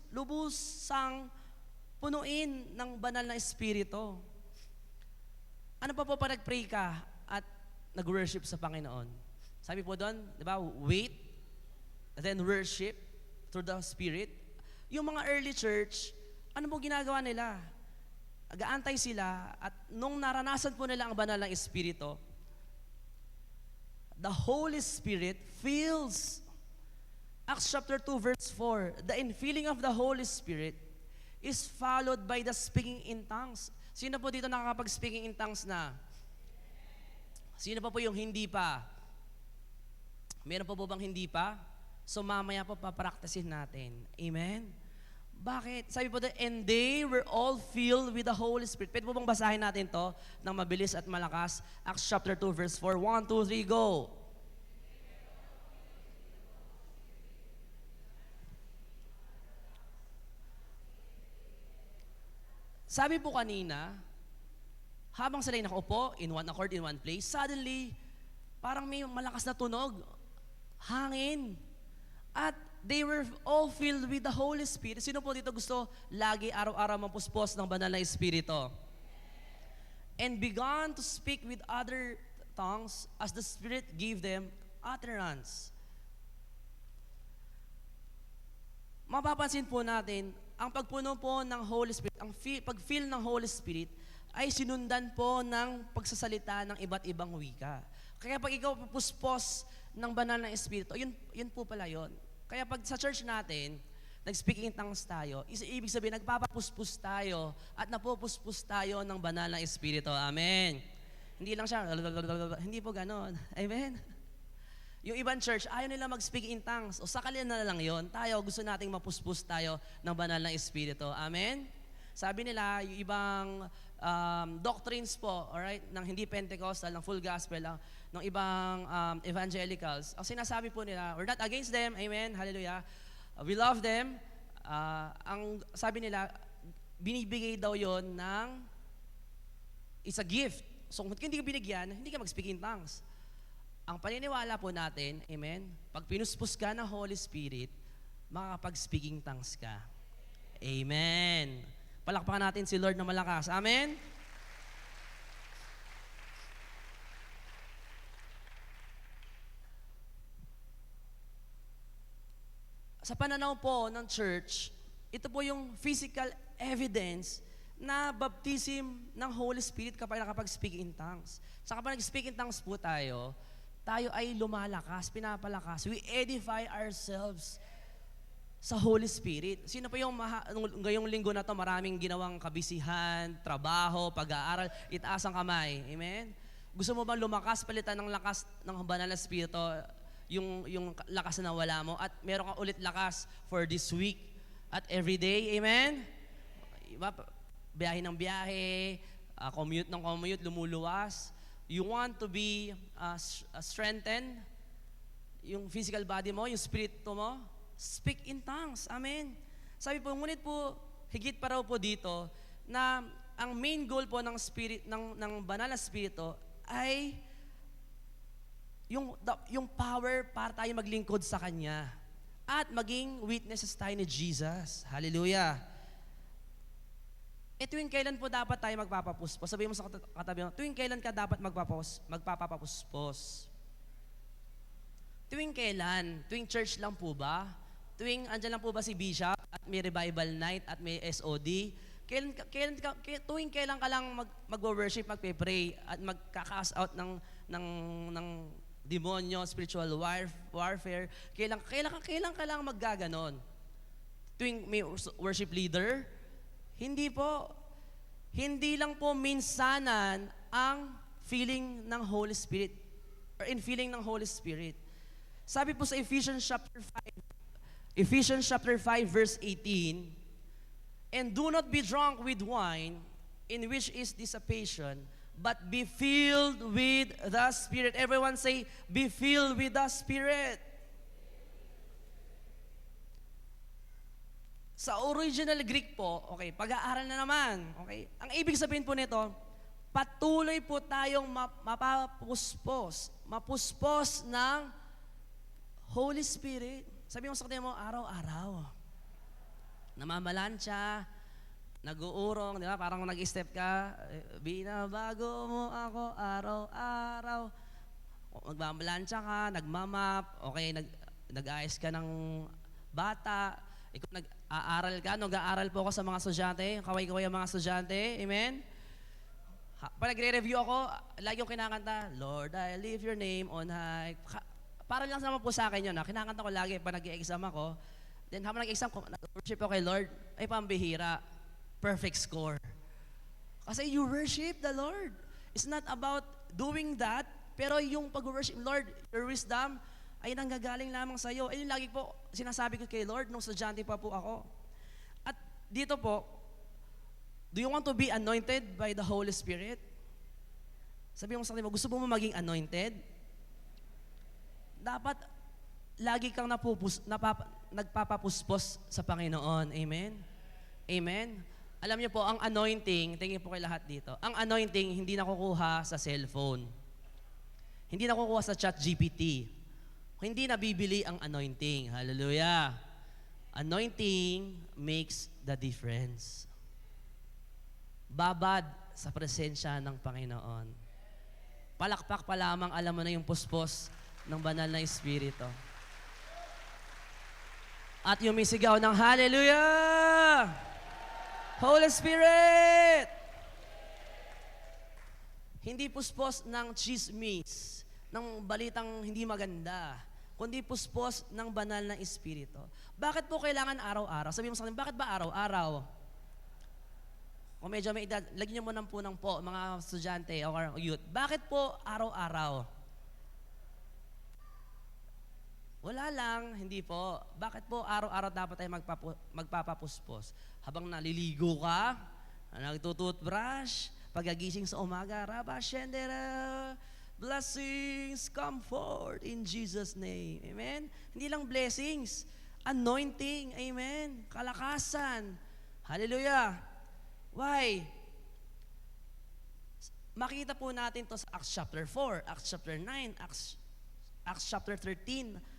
lubusang punuin ng banal na espiritu. Ano pa po pag nag-pray ka at nag-worship sa Panginoon? Sabi po doon, di ba, wait, then worship through the Spirit. Yung mga early church, ano po ginagawa nila? Agaantay sila at nung naranasan po nila ang banal ng Espiritu, the Holy Spirit fills. Acts chapter 2 verse 4, the infilling of the Holy Spirit is followed by the speaking in tongues. Sino po dito nakakapag-speaking in tongues na? Sino pa po yung hindi pa? Meron po bang hindi pa? So mamaya po papraktisin natin. Amen? Bakit? Sabi po doon, and they were all filled with the Holy Spirit. Pwede po bang basahin natin to ng mabilis at malakas? Acts chapter 2 verse 4. 1, 2, 3, go! Sabi po kanina, habang sila'y nakaupo, in one accord, in one place, suddenly, parang may malakas na tunog, hangin. At they were all filled with the Holy Spirit. Sino po dito gusto lagi araw-araw mampuspos ng banal na Espiritu? and began to speak with other tongues as the Spirit gave them utterance. Mapapansin po natin, ang pagpuno po ng Holy Spirit, pag-feel ng Holy Spirit, ay sinundan po ng pagsasalita ng iba't ibang wika. Kaya pag ikaw pupuspos ng banal na Espiritu, yun po pala yun. Kaya pag sa church natin, nag-speaking in tongues tayo, ibig sabihin, nagpapapuspos tayo at napupuspos tayo ng banal na Espiritu. Amen. Hindi lang siya, hindi po ganon. Amen. Yung ibang church, ayaw nila mag-speak in tongues. O sa kanila na lang yon. Tayo, gusto nating mapuspos tayo ng banal na Espiritu. Amen? Sabi nila, yung ibang doctrines po, alright, ng hindi Pentecostal, ng full gospel, ng ibang evangelicals, ang sinasabi po nila, we're not against them, amen, hallelujah, we love them. Ang sabi nila, binibigay daw yon ng, it's a gift. So kung hindi ka binigyan, hindi ka mag-speak in tongues. Ang paniniwala po natin, amen, pag pinuspos ka ng Holy Spirit, makakapag-speaking tongues ka. Amen. Palakpakan natin si Lord na malakas. Amen? Sa pananaw po ng church, ito po yung physical evidence na baptism ng Holy Spirit kapag nakapag-speak in tongues. Sa kapag nag-speak in tongues po tayo ay lumalakas, pinapalakas. We edify ourselves sa Holy Spirit. Sino pa yung ngayong linggo na to maraming ginawang kabisihan, trabaho, pag-aaral, itaas ang kamay. Amen? Gusto mo bang lumakas, palitan ng lakas ng banal na Espiritu, yung lakas na wala mo, at meron ka ulit lakas for this week at every day. Amen? Iba, biyahe ng biyahe, commute ng commute, lumuluwas. You want to be strengthened, yung physical body mo, yung spirito mo, speak in tongues. Amen. Sabi po, ngunit po, higit pa raw po dito, na ang main goal po ng spirit, ng banal na spirito ay yung power para tayo maglingkod sa Kanya at maging witnesses tayo ni Jesus. Hallelujah. Tuwing kailan po dapat tayo magpapapuspos? Sabihin mo sa katabi mo, tuwing kailan ka dapat magpapapuspos? Tuwing kailan? Tuwing church lang po ba? Tuwing andyan lang po ba si Bishop at may revival night at may SOD? Tuwing kailan ka lang mag-worship, magpe-pray at magka-cast out ng demonyo, spiritual warfare? Kailan ka lang maggaganon? Tuwing may worship leader? Hindi po. Hindi lang po minsanan ang feeling ng Holy Spirit or in feeling ng Holy Spirit. Sabi po sa Ephesians chapter 5 verse 18, and do not be drunk with wine, in which is dissipation, but be filled with the Spirit. Everyone say, be filled with the Spirit. Sa original Greek po, okay, pag-aaral na naman, okay, ang ibig sabihin po nito, patuloy po tayong mapuspos ng Holy Spirit. Sabi mo sa kanya mo, araw-araw. Namamalansya, nag-uurong, di ba? Parang nag-step ka, binabago mo ako araw-araw. Magmamalansya ka, nagmamap, okay, nag-ayos ka ng bata, ikaw nag-aaral ka, nag-aaral po ako sa mga estudyante, kaway-kaway ang mga estudyante, amen? Pag nagre-review ako, lagi yung kinakanta, Lord, I lift your name on high. Para lang naman po sa akin yun, kinakanta ko lagi pag nag-i-exam ako. Then habang nag-exam ko, nag-worship ako kay Lord, ay pambihira, perfect score. Kasi you worship the Lord. It's not about doing that, pero yung pag-worship, Lord, your wisdom, ay nanggagaling lamang sa iyo. Ayun lagi po sinasabi ko kay Lord nung estudyante pa po ako. At dito po, do you want to be anointed by the Holy Spirit? Sabi mo sa kanila, gusto mo maging anointed? Dapat lagi kang nagpapapuspos sa Panginoon. Amen? Amen? Alam niyo po, ang anointing, tingin po kay lahat dito, ang anointing hindi nakukuha sa cellphone. Hindi nakukuha sa ChatGPT. Hindi nabibili ang anointing. Hallelujah. Anointing makes the difference. Babad sa presensya ng Panginoon. Palakpak pa lamang, alam mo na yung puspos ng banal na Espiritu. At yumisigaw ng Hallelujah! Holy Spirit! Hindi puspos ng chismis, ng balitang hindi maganda, kundi puspos ng banal na Espiritu. Bakit po kailangan araw-araw? Sabi mo sa akin, bakit ba araw-araw? Kung medyo may edad, lagyan niyo mo ng punang po, mga estudyante o youth. Bakit po araw-araw? Wala lang, hindi po. Bakit po araw-araw dapat tayo magpapapuspos? Habang naliligo ka, nagtututbrush, pagkagising sa umaga, Rabba Shendera, blessings come forth in Jesus' name. Amen? Hindi lang blessings, anointing, amen, kalakasan. Hallelujah. Why? Makita po natin to sa Acts chapter 4, Acts chapter 9, Acts chapter 13.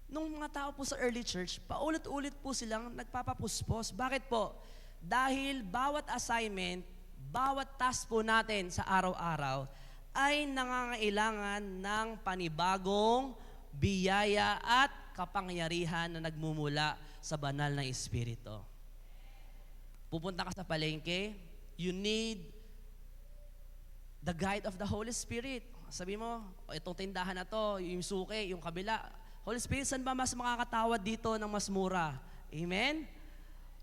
Nung mga tao po sa early church, paulit-ulit po silang nagpapapuspos. Bakit po? Dahil bawat assignment, bawat task po natin sa araw-araw ay nangangailangan ng panibagong biyaya at kapangyarihan na nagmumula sa banal na Espiritu. Pupunta ka sa palengke, you need the guide of the Holy Spirit. Sabi mo, itong tindahan na to, yung suki, yung kabila. Holy Spirit, saan ba mas makakatawad dito ng mas mura? Amen?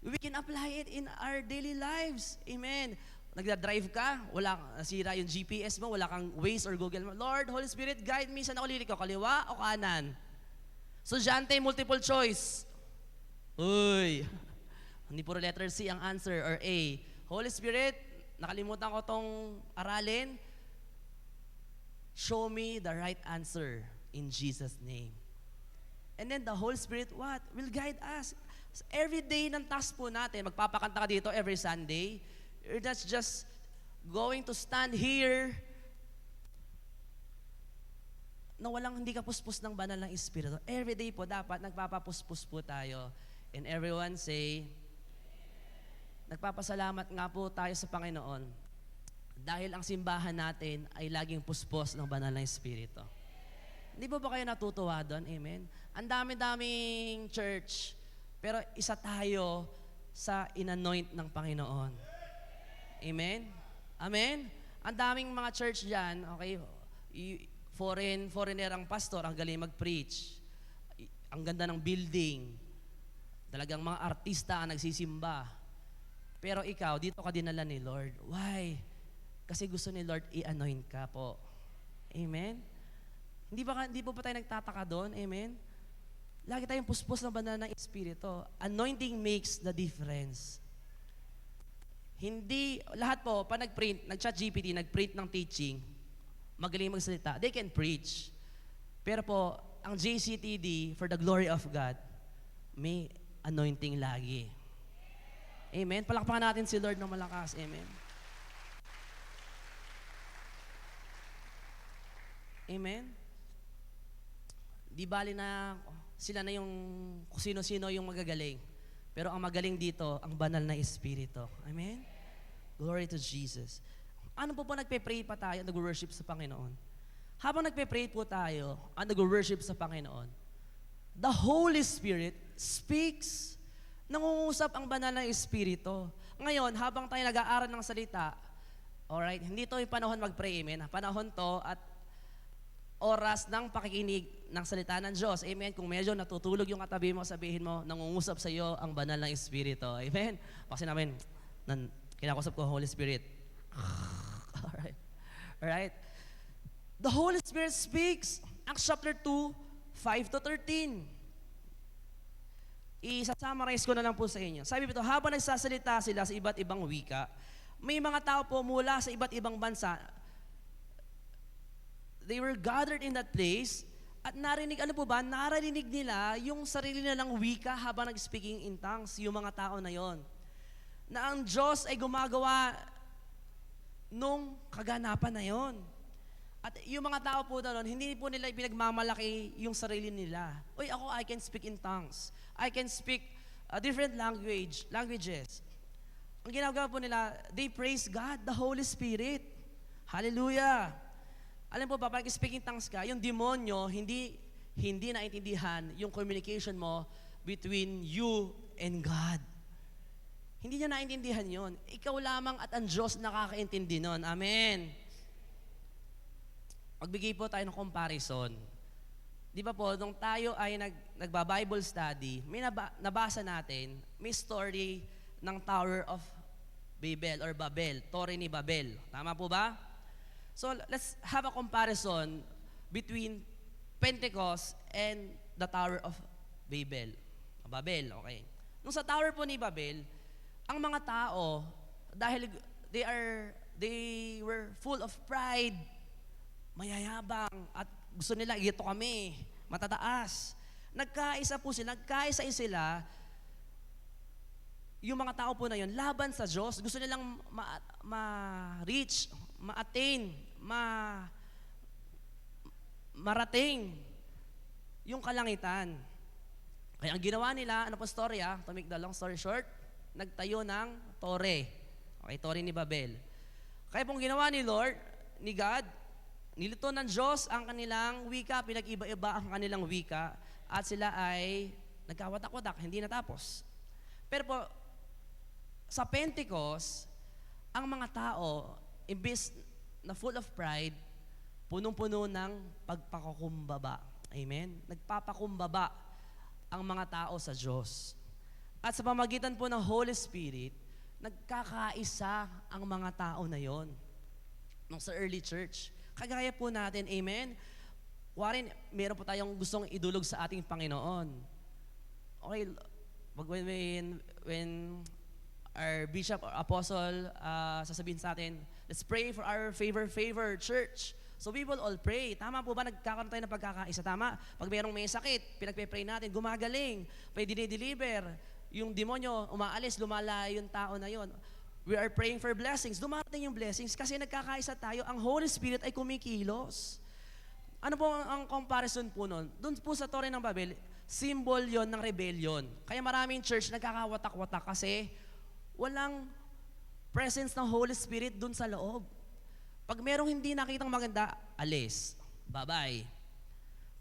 We can apply it in our daily lives. Amen? Nagda-drive ka, wala, nasira yung GPS mo, wala kang Waze or Google. Lord, Holy Spirit, guide me, saan ako liliko? Kaliwa o kanan? Estudyante, multiple choice. Uy! Hindi puro letter C ang answer or A. Holy Spirit, nakalimutan ko tong aralin. Show me the right answer in Jesus' name. And then the Holy Spirit, what? Will guide us. Every day ng task po natin, magpapakanta ka dito every Sunday. You're not just going to stand here na walang hindi ka puspos ng banal ng Espiritu. Every day po dapat nagpapapuspos po tayo. And everyone say, nagpapasalamat nga po tayo sa Panginoon dahil ang simbahan natin ay laging puspos ng banal na Espiritu. Hindi po ba kayo natutuwa doon? Amen? Ang dami-daming church, pero isa tayo sa inanoint ng Panginoon. Amen? Amen? Ang daming mga church dyan, okay, foreigner ang pastor, ang galing mag-preach. Ang ganda ng building. Talagang mga artista ang nagsisimba. Pero ikaw, dito ka dinala ni Lord. Why? Kasi gusto ni Lord i-anoint ka po. Amen? Hindi po ba tayo nagtataka doon? Amen? Lagi tayong puspos ng banal ng Espiritu. Anointing makes the difference. Hindi, lahat po, pa nag-chat GPT, nag-print ng teaching, magaling magsalita, they can preach. Pero po, ang JCTD, for the glory of God, may anointing lagi. Amen? Palakpakan natin si Lord ng malakas. Amen? Amen? Di bali na sila na yung kung sino-sino yung magagaling. Pero ang magaling dito, ang banal na Espiritu. Amen? Glory to Jesus. Ano po nagpe-pray pa tayo, nag-worship sa Panginoon? Habang nagpe-pray po tayo, nag-worship sa Panginoon, the Holy Spirit speaks. Nangungusap ang banal na Espiritu. Ngayon, habang tayo nag-aaral ng salita, alright, hindi to yung panahon mag-pray, amen? Panahon to at oras ng pakikinig ng salita ng Diyos. Amen? Kung medyo natutulog yung katabi mo, sabihin mo, nangungusap sa iyo ang banal na Espiritu. Amen? Kasi namin, kinakusap ko Holy Spirit. Alright. Alright. The Holy Spirit speaks. Acts chapter 2, 5 to 13. Isa-summarize ko na lang po sa inyo. Sabi po ito, habang nagsasalita sila sa iba't ibang wika, may mga tao po mula sa iba't ibang bansa. They were gathered in that place at narinig, ano po ba, narinig nila yung sarili nilang wika habang nag-speaking in tongues, yung mga tao na yon. Na ang Diyos ay gumagawa nung kaganapan na yon. At yung mga tao po doon, hindi po nila pinagmamalaki yung sarili nila. Uy, ako, I can speak in tongues. I can speak different languages. Ang ginagawa po nila, they praise God, the Holy Spirit. Hallelujah. Alam po ba, pag speaking tongues ka, yung demonyo, hindi naintindihan yung communication mo between you and God. Hindi niya naintindihan yon. Ikaw lamang at ang Diyos nakakaintindi nun. Amen. Magbigay po tayo ng comparison. Di ba po, nung tayo ay nagba-Bible study, may nabasa natin, may story ng Tower of Babel or Babel, Torre ni Babel. Tama po ba? So let's have a comparison between Pentecost and the Tower of Babel. Babel, okay. Nung sa Tower po ni Babel, ang mga tao, dahil they were full of pride, mayayabang, at gusto nila, ito kami, matataas. Nagkaisa sila, yung mga tao po na yun, laban sa Diyos, gusto nilang ma-reach, ma-attain, marating yung kalangitan. Kaya ang ginawa nila, ano po storya, to make the long story short, nagtayo ng tore. Okay, tore ni Babel. Kaya pong ginawa ni Lord, ni God, nilito ng Diyos ang kanilang wika, pinag-iba-iba ang kanilang wika, at sila ay nagkawatak-watak, hindi natapos. Pero po, sa Pentecost, ang mga tao, imbis na full of pride, punong-puno ng pagpakukumbaba. Amen? Nagpapakumbaba ang mga tao sa Diyos. At sa pamagitan po ng Holy Spirit, nagkakaisa ang mga tao na yon nung sa early church. Kagaya po natin, amen? Warren, meron po tayong gustong idulog sa ating Panginoon. Okay, when our bishop or apostle sasabihin sa atin, let's pray for our favor church. So we will all pray. Tama po ba? Nagkakaroon tayo ng pagkakaisa. Tama? Pag mayroong may sakit, pinagpe-pray natin, gumagaling, may dinideliver, yung demonyo, umaalis, lumala yung tao na yon. We are praying for blessings. Dumarating yung blessings kasi nagkakaisa tayo. Ang Holy Spirit ay kumikilos. Ano po ang comparison po nun? Doon po sa Torre ng Babel, symbol yon ng rebellion. Kaya maraming church nagkakawatak-watak kasi walang presence ng Holy Spirit doon sa loob. Pag merong hindi nakitang maganda, alis. Bye-bye.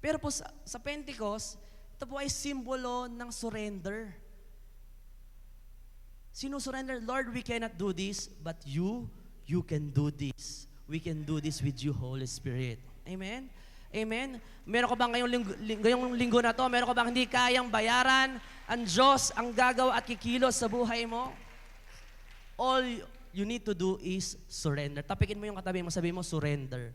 Pero po sa Pentecost, ito po ay simbolo ng surrender. Sino-surrender? Lord, we cannot do this, but you can do this. We can do this with you, Holy Spirit. Amen? Amen? Meron ka bang ngayong linggo na to, meron ka bang hindi kayang bayaran? Ang Diyos ang gagawa at kikilos sa buhay mo? All you need to do is surrender. Tapikin mo yung katabi mo, sabi mo, surrender.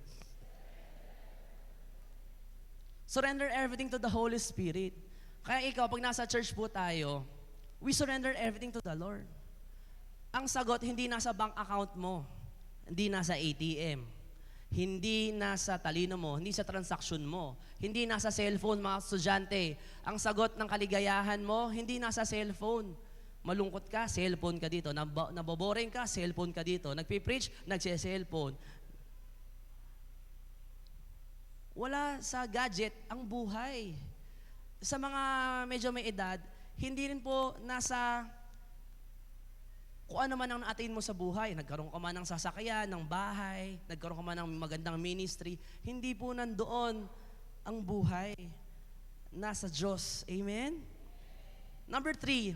Surrender everything to the Holy Spirit. Kaya ikaw, pag nasa church po tayo, we surrender everything to the Lord. Ang sagot, hindi nasa bank account mo, hindi nasa ATM, hindi nasa talino mo, hindi sa transaction mo, hindi nasa cellphone, mga estudyante. Ang sagot ng kaligayahan mo, hindi nasa cellphone. Malungkot ka, cellphone ka dito. Naboboring ka, cellphone ka dito. Nagpipreach, nagse-cellphone. Wala sa gadget ang buhay. Sa mga medyo may edad, hindi rin po nasa kung ano man ang naatin mo sa buhay. Nagkaroon ka man ng sasakyan, ng bahay, nagkaroon ka man ng magandang ministry. Hindi po nandoon ang buhay. Nasa Diyos. Amen? Number 3,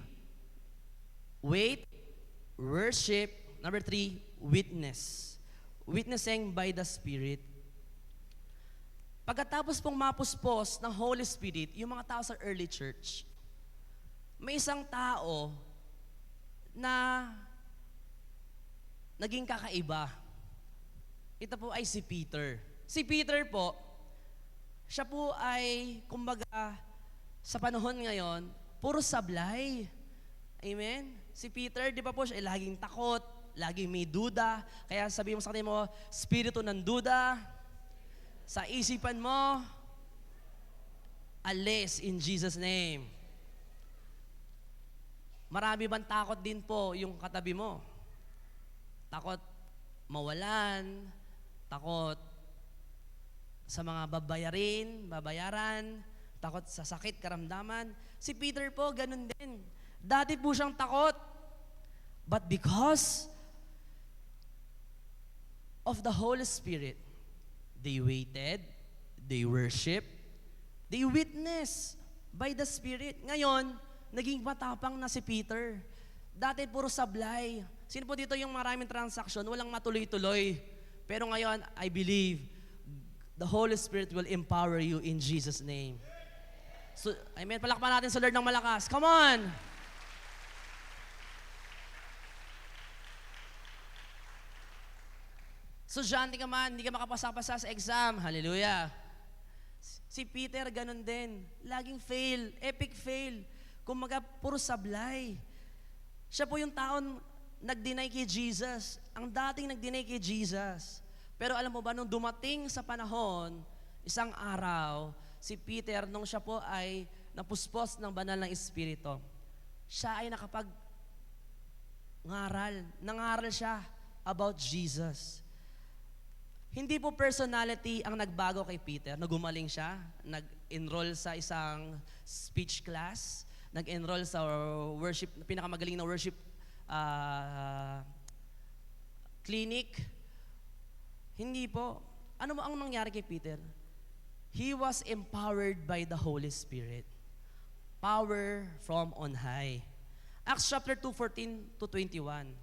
wait, worship. Number 3, witness. Witnessing by the Spirit. Pagkatapos pong mapuspos ng Holy Spirit, yung mga tao sa early church, may isang tao na naging kakaiba. Ito po ay si Peter. Si Peter po, siya po ay, kumbaga, sa panahon ngayon, puro sablay. Amen? Si Peter, di ba po siya, laging takot, laging may duda. Kaya sabihin mo sa kanila mo, spirito ng duda, sa isipan mo, alis in Jesus' name. Marami bang takot din po yung katabi mo? Takot mawalan, takot sa mga babayaran, takot sa sakit, karamdaman. Si Peter po, ganun din. Dati po siyang takot. But because of the Holy Spirit, they waited, they worshiped, they witnessed by the Spirit. Ngayon, naging matapang na si Peter. Dati puro sablay. Sino po dito yung maraming transaction, walang matuloy-tuloy? Pero ngayon, I believe, the Holy Spirit will empower you in Jesus' name. So, amen. Palakpan natin sa Lord ng malakas. Come on! Estudyante ka man, hindi ka makapasa-pasa sa exam. Hallelujah. Si Peter, ganun din. Laging fail, epic fail. Kumaga, puro sablay. Siya po yung taon nag-deny kay Jesus. Ang dating nag-deny kay Jesus. Pero alam mo ba, nung dumating sa panahon, isang araw, si Peter, nung siya po ay napuspos ng banal ng Espiritu, siya ay nangaral siya about Jesus. Hindi po personality ang nagbago kay Peter. Nagumaling siya, nag-enroll sa isang speech class, nag-enroll sa worship, pinakamagaling na worship clinic. Hindi po. Ano mo ang nangyari kay Peter? He was empowered by the Holy Spirit. Power from on high. Acts chapter 2:14 to 21.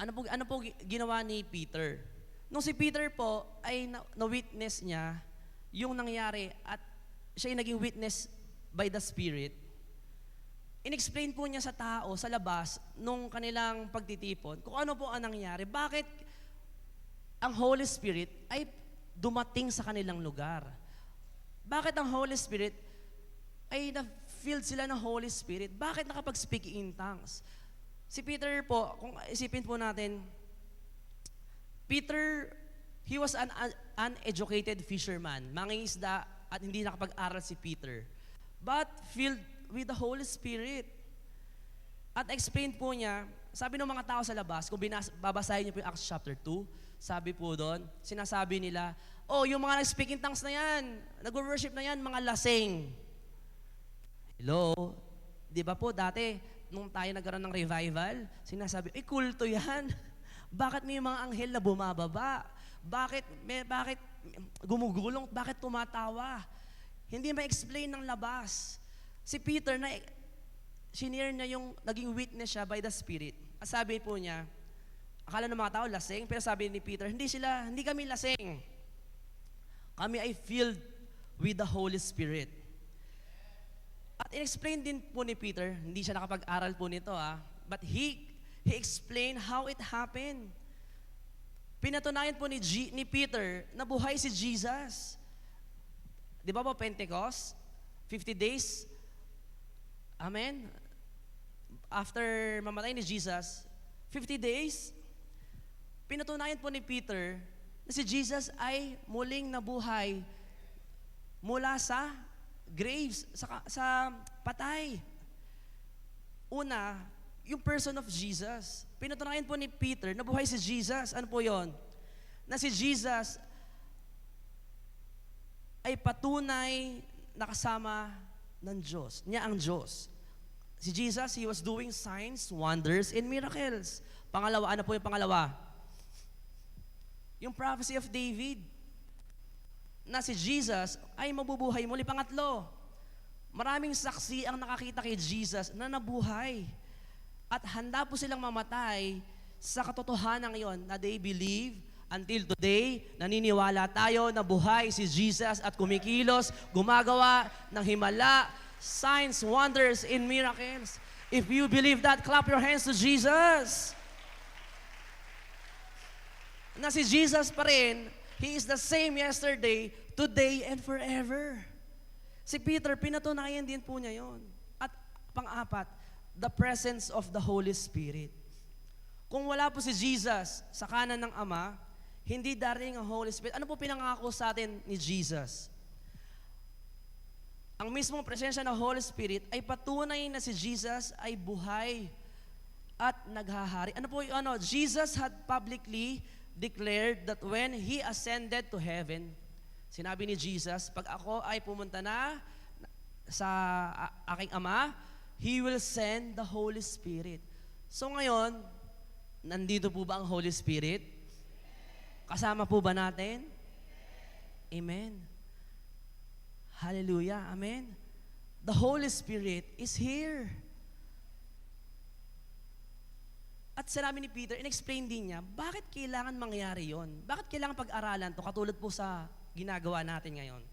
Ano po ginawa ni Peter? Nung si Peter po ay na-witness niya yung nangyari at siya ay naging witness by the Spirit, in-explain po niya sa tao sa labas nung kanilang pagtitipon kung ano po ang nangyari. Bakit ang Holy Spirit ay dumating sa kanilang lugar? Bakit ang Holy Spirit ay na-filled sila ng Holy Spirit? Bakit nakapag-speak in tongues? Si Peter po, kung isipin po natin, Peter, he was an uneducated fisherman. Mangingisda at hindi nakapag-aral si Peter. But filled with the Holy Spirit. At explain po niya, sabi ng mga tao sa labas, kung babasahin niyo po yung Acts chapter 2, sabi po doon, sinasabi nila, oh, yung mga nag-speak in tongues na yan, nag-worship na yan, mga lasing. Hello? Di ba po dati, nung tayo nagkaroon ng revival, sinasabi, kulto yan. Bakit may mga anghel na bumababa? Bakit gumugulong? Bakit tumatawa? Hindi ma-explain ng labas. Si Peter, shinare niya yung naging witness siya by the Spirit. At sabi po niya, akala ng mga tao lasing, pero sabi ni Peter, hindi kami lasing. Kami ay filled with the Holy Spirit. At in-explain din po ni Peter, hindi siya nakapag-aral po nito but he explained how it happened. Pinatunayan po ni Peter na buhay si Jesus. Di ba po Pentecost? 50 days. Amen? After mamatay ni Jesus, 50 days, pinatunayan po ni Peter na si Jesus ay muling nabuhay mula sa graves, sa patay. Una, yung person of Jesus. Pinatunayan po ni Peter na buhay si Jesus. Ano po yon? Na si Jesus ay patunay na kasama ng Diyos. Niya ang Diyos. Si Jesus, He was doing signs, wonders, and miracles. Pangalawa, ano po yung pangalawa? Yung prophecy of David. Na si Jesus ay mabubuhay muli. Pangatlo, maraming saksi ang nakakita kay Jesus na nabuhay. At handa po silang mamatay sa katotohanan ngayon na they believe until today, naniniwala tayo na buhay si Jesus at kumikilos, gumagawa ng himala, signs, wonders, and miracles. If you believe that, clap your hands to Jesus. Na si Jesus pa rin, He is the same yesterday, today, and forever. Si Peter, pinatunayan din po niya yon. At pang-apat, the presence of the Holy Spirit. Kung wala po si Jesus sa kanan ng Ama, hindi darating ang Holy Spirit. Ano po pinangako sa atin ni Jesus? Ang mismong presensya ng Holy Spirit ay patunay na si Jesus ay buhay at naghahari. Ano po yung Jesus had publicly declared that when He ascended to heaven, sinabi ni Jesus, pag ako ay pumunta na sa aking Ama, He will send the Holy Spirit. So ngayon, nandito po ba ang Holy Spirit? Kasama po ba natin? Amen. Hallelujah. Amen. The Holy Spirit is here. At sinabi ni Peter, in-explain din niya, bakit kailangan mangyari yon? Bakit kailangan pag-aralan to? Katulad po sa ginagawa natin ngayon.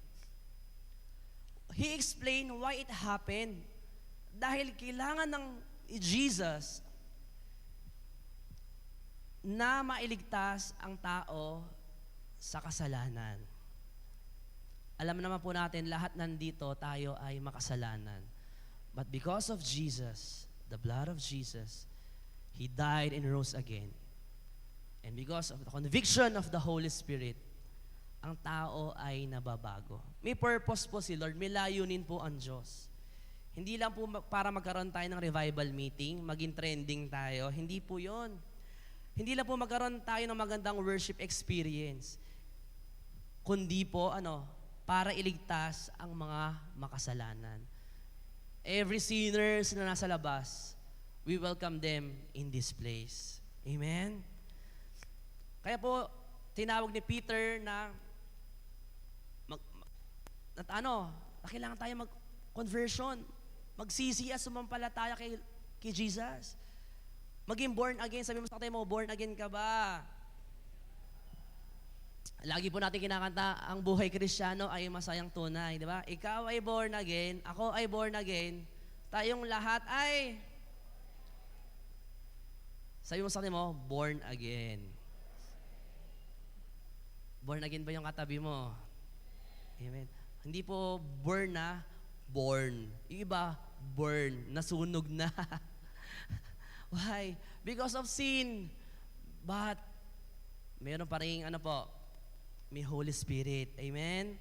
He explained why it happened. Dahil kailangan ng Jesus na mailigtas ang tao sa kasalanan. Alam naman po natin, lahat nandito tayo ay makasalanan. But because of Jesus, the blood of Jesus, He died and rose again. And because of the conviction of the Holy Spirit, ang tao ay nababago. May purpose po si Lord, may layunin po ang Diyos. Hindi lang po para magkaroon tayo ng revival meeting, maging trending tayo. Hindi po yon. Hindi lang po magkaroon tayo ng magandang worship experience. Kundi po, para iligtas ang mga makasalanan. Every sinners na nasa labas, we welcome them in this place. Amen? Kaya po, tinawag ni Peter na kailangan tayo mag-conversion, magsisiya, sumampalataya kay Jesus. Maging born again. Sabi mo sa tayo mo, born again ka ba? Lagi po natin kinakanta, ang buhay Kristiyano ay masayang tunay, di ba? Ikaw ay born again, ako ay born again, tayong lahat ay, sabi mo sa atin mo, born again. Born again ba yung katabi mo? Amen. Hindi po born na, born. Yung iba, burn, nasunog na. Why? Because of sin. But, meron pa rin, may Holy Spirit. Amen?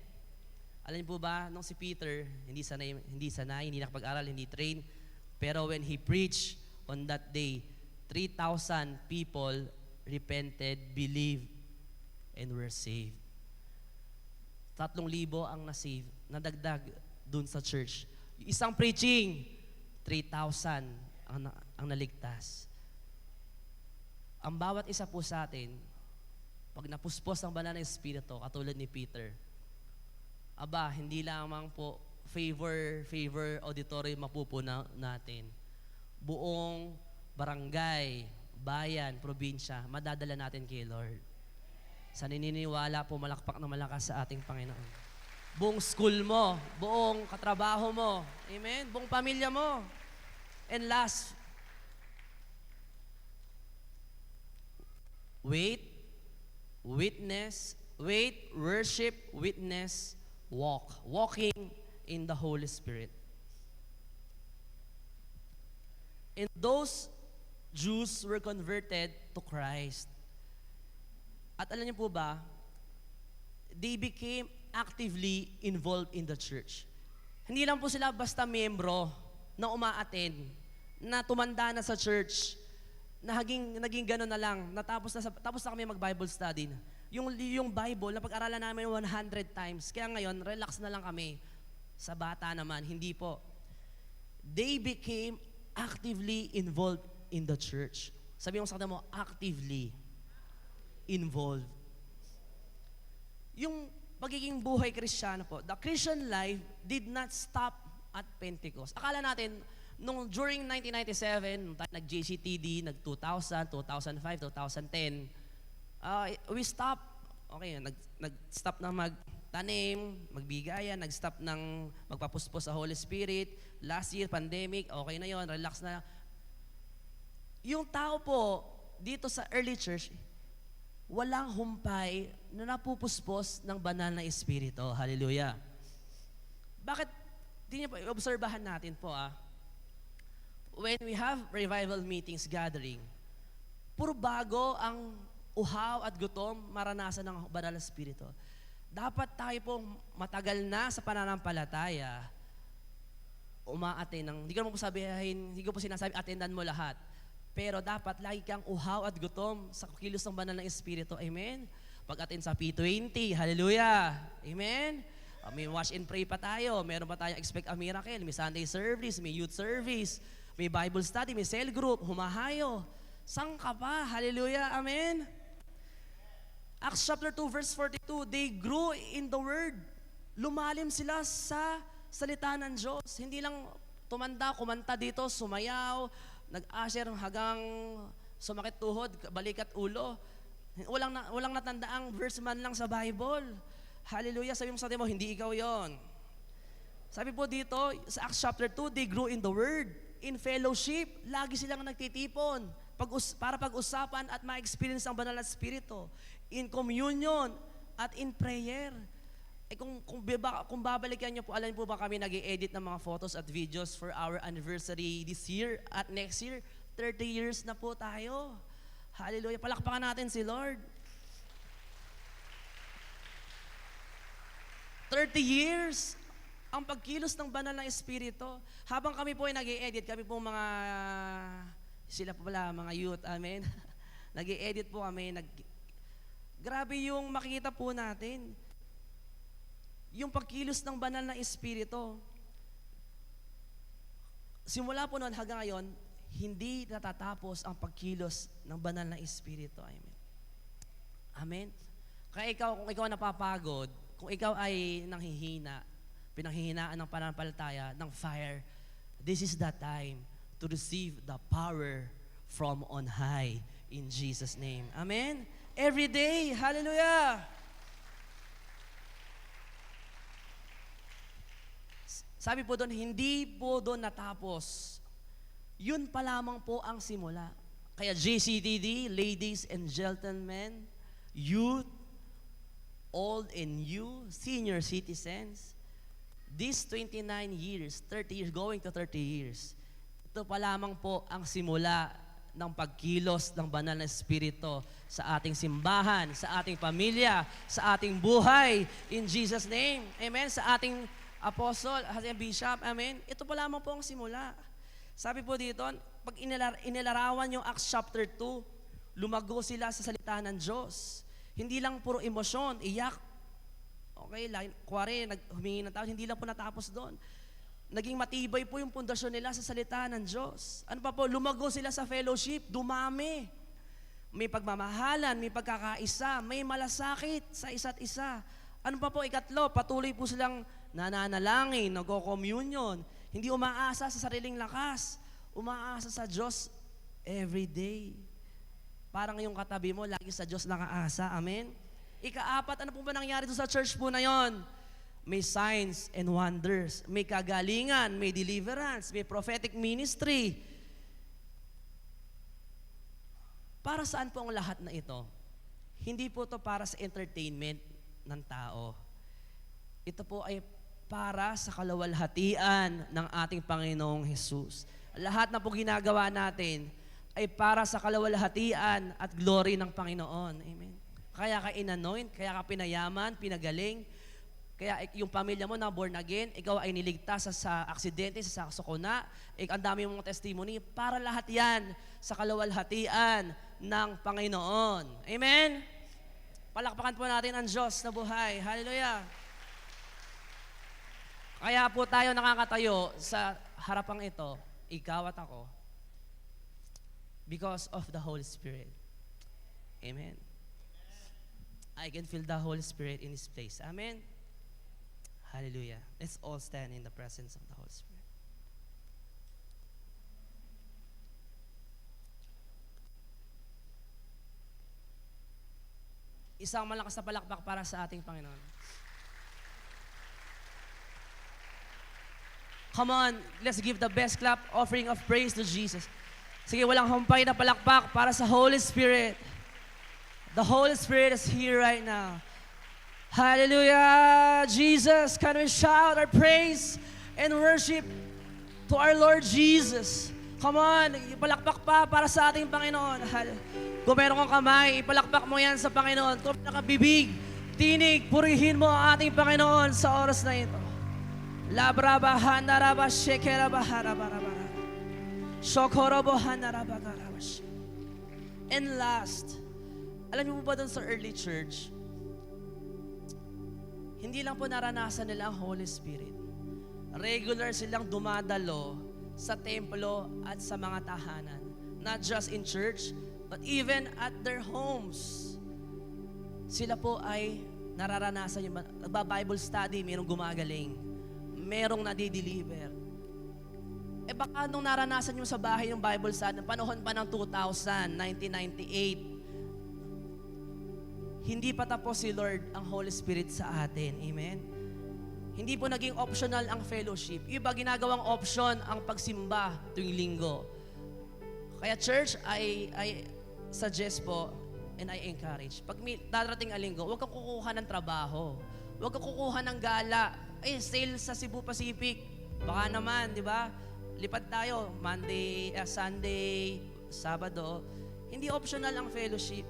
Alam niyo po ba, nung si Peter, hindi sanay, hindi nakapag-aral, hindi train, pero when he preached on that day, 3,000 people repented, believed, and were saved. 3,000 ang nasave, nadagdag dun sa church. Isang preaching, 3,000 ang naligtas. Ang bawat isa po sa atin, pag napuspos ang banal na Espiritu, katulad ni Peter, hindi lamang po favor auditorium mapupuna natin. Buong barangay, bayan, probinsya, madadala natin kay Lord. Sa nininiwala po, malakpak na malakas sa ating Panginoon. Buong school mo, buong katrabaho mo, amen? Buong pamilya mo. And last, worship, witness, walk. Walking in the Holy Spirit. And those Jews were converted to Christ. At alam niyo po ba, they became actively involved in the church. Hindi lang po sila basta membro na uma-attend, na tumanda na sa church, na naging gano'n na lang, tapos na kami mag-Bible study. Yung Bible, napag-aralan namin 100 times. Kaya ngayon, relax na lang kami. Sa bata naman, hindi po. They became actively involved in the church. Sabi mo sa kanila mo, actively involved. Yung pagiging buhay Kristiyano po, the Christian life did not stop at Pentecost. Akala natin, during 1997, nung tayo nag-JCTD, nag-2000, 2005, 2010, we stopped, nag-stop na magtanim, magbigayan, nag-stop ng magpapuspos sa Holy Spirit. Last year, pandemic, okay na yon, relax na. Yung tao po, dito sa early church, walang humpay na napupuspos ng banal na Espiritu. Hallelujah. Bakit? Di niyo po, obserbahan natin po when we have revival meetings, gathering, puro bago ang uhaw at gutom maranasan ng banal na Espiritu. Dapat tayo pong matagal na sa pananampalataya, hindi ko po sinasabi, attendan mo lahat. Pero dapat lagi kang uhaw at gutom sa kilos ng banal ng Espiritu. Amen? Pag-attend sa P20, hallelujah! Amen? May watch and pray pa tayo. Meron pa tayong expect a miracle. May Sunday service, may youth service. May Bible study, may cell group, humahayo. Saan ka pa? Hallelujah, amen? Acts chapter 2 verse 42, they grew in the word. Lumalim sila sa salita ng Diyos. Hindi lang tumanda, kumanta dito, sumayaw, nag-usher hanggang sumakit tuhod, balikat ulo. Walang natandaang verse man lang sa Bible. Hallelujah, sabi mo sa atin mo, hindi ikaw yon. Sabi po dito, sa Acts chapter 2, they grew in the word, in fellowship. Lagi silang nagtitipon para pag-usapan at ma-experience ang banal na Espiritu. In communion at in prayer. Kung babalikan nyo po, alam po ba kami nag-i-edit ng mga photos at videos for our anniversary this year at next year? 30 years na po tayo. Hallelujah. Palakpakan natin si Lord. 30 years ang pagkilos ng banal na Espiritu. Habang kami po ay nag-i-edit, kami po sila po pala, mga youth, amen. Nag-i-edit po kami, grabe yung makikita po natin. Yung pagkilos ng banal na Espiritu. Simula po noon hanggang ngayon, hindi natatapos ang pagkilos ng banal na Espiritu. Amen. Amen. Kaya kung ikaw napapagod, kung ikaw ay nanghihina, pinanghihinaan ng pananampalataya, ng fire, this is the time to receive the power from on high in Jesus' name. Amen. Every day. Hallelujah. Sabi po doon, hindi po doon natapos. Yun pa lamang po ang simula. Kaya JCTD, ladies and gentlemen, youth, old and new, senior citizens, these 29 years, 30 years, going to 30 years, ito pa lamang po ang simula ng pagkilos ng banal na Espiritu sa ating simbahan, sa ating pamilya, sa ating buhay, in Jesus' name. Amen? Sa ating apostle, sa bishop, amen? Ito pa lamang po ang simula. Sabi po dito, pag inilarawan yung Acts chapter 2, lumago sila sa salita ng Diyos. Hindi lang puro emosyon, iyak. Okay, kuwari, humingi ng tao, hindi lang po natapos doon. Naging matibay po yung pundasyon nila sa salita ng Diyos. Ano pa po, lumago sila sa fellowship, dumami. May pagmamahalan, may pagkakaisa, may malasakit sa isa't isa. Ano pa po, ikatlo, patuloy po silang nananalangin, nagko-communion, hindi umaasa sa sariling lakas, umaasa sa Diyos every day. Parang yung katabi mo, lagi sa Diyos nakaasa. Amen? Ika-apat, ano po ba nangyari doon sa church po na yon? May signs and wonders, may kagalingan, may deliverance, may prophetic ministry. Para saan po ang lahat na ito? Hindi po ito para sa entertainment ng tao. Ito po ay para sa kalawalhatian ng ating Panginoong Jesus. Lahat na po ginagawa natin ay para sa kalawalhatian at glory ng Panginoon. Amen. Kaya ka inanoint, kaya ka pinayaman, pinagaling, kaya yung pamilya mo na born again, ikaw ay niligtas sa aksidente, sa sakuna, ang dami mong testimony, para lahat yan sa kalawalhatian ng Panginoon. Amen? Palakpakan po natin ang Diyos na buhay. Hallelujah! Kaya po tayo nakakatayo sa harapang ito, ikaw at ako, because of the Holy Spirit. Amen. I can feel the Holy Spirit in this place. Amen. Hallelujah. Let's all stand in the presence of the Holy Spirit. Isang malakas na palakpak para sa ating Panginoon. Come on, let's give the best clap offering of praise to Jesus. Sige, walang humpay na palakpak para sa Holy Spirit. The Holy Spirit is here right now. Hallelujah! Jesus, can we shout our praise and worship to our Lord Jesus? Come on, ipalakpak pa para sa ating Panginoon. Kung meron kang kamay, ipalakpak mo yan sa Panginoon. Kung nakabibig, tinig, purihin mo ang ating Panginoon sa oras na ito. Labraba hanaraba shekeraba harabarabara. Shokorobo hanaraba garabash. And last, alam niyo po ba dun sa early church, hindi lang po naranasan nila ang Holy Spirit. Regular silang dumadalo sa templo at sa mga tahanan. Not just in church, but even at their homes. Sila po ay nararanasan yung nagba-Bible study, mayroong gumagaling, mayroong nadideliver. Baka nung naranasan nyo sa bahay yung Bible study, panahon pa ng 2000, 1998, hindi pa tapos si Lord ang Holy Spirit sa atin. Amen? Hindi po naging optional ang fellowship. Iba ginagawang option ang pagsimba tuwing linggo. Kaya church, I suggest po and I encourage. Pag may darating ang linggo, huwag kang kukuha ng trabaho. Huwag kang kukuha ng gala. Sale sa Cebu Pacific. Baka naman, di ba? Lipat tayo, Monday, Sunday, Sabado. Hindi optional ang fellowship.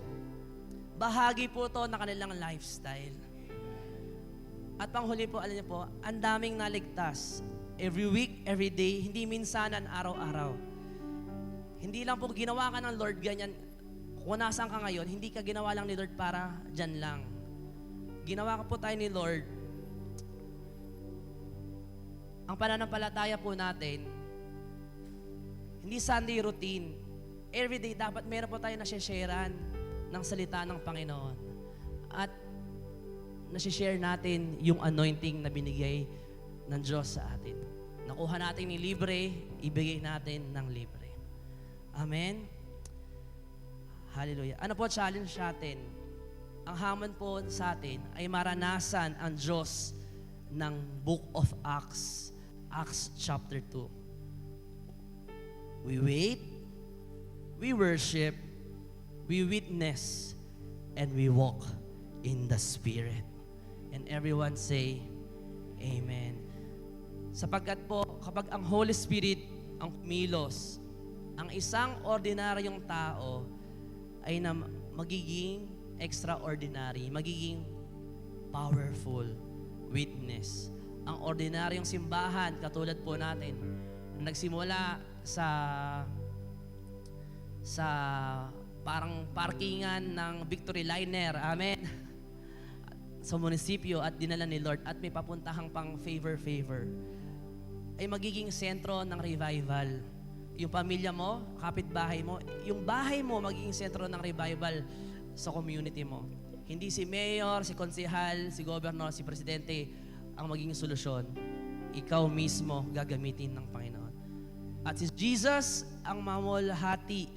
Bahagi po to na kanilang lifestyle. At panghuli po, alam niyo po, ang daming naligtas. Every week, every day, hindi minsanan, araw-araw. Hindi lang po ginawa ka ng Lord ganyan. Kung nasaan ka ngayon, hindi ka ginawa lang ni Lord para dyan lang. Ginawa ka po tayo ni Lord. Ang pananampalataya po natin, hindi Sunday routine. Every day, dapat meron po tayo nasisharean ng salita ng Panginoon. At nasishare natin yung anointing na binigay ng Diyos sa atin. Nakuha natin ni libre, ibigay natin ng libre. Amen? Hallelujah. Ano po challenge natin? Ang hamon po sa atin ay maranasan ang Diyos ng Book of Acts, Acts chapter 2. We wait, we worship, we witness, and we walk in the Spirit. And everyone say, Amen. Sapagkat po, kapag ang Holy Spirit ang kumilos, ang isang ordinaryong tao ay magiging extraordinary, magiging powerful witness. Ang ordinaryong simbahan, katulad po natin, nagsimula sa parang parkingan ng Victory Liner. Amen. Sa munisipyo at dinala ni Lord at may papuntahang pang favor, ay magiging sentro ng revival. Yung pamilya mo, kapitbahay mo, yung bahay mo magiging sentro ng revival sa community mo. Hindi si mayor, si konsehal, si governor, si presidente ang magiging solusyon. Ikaw mismo gagamitin ng Panginoon. At si Jesus ang mamulhati,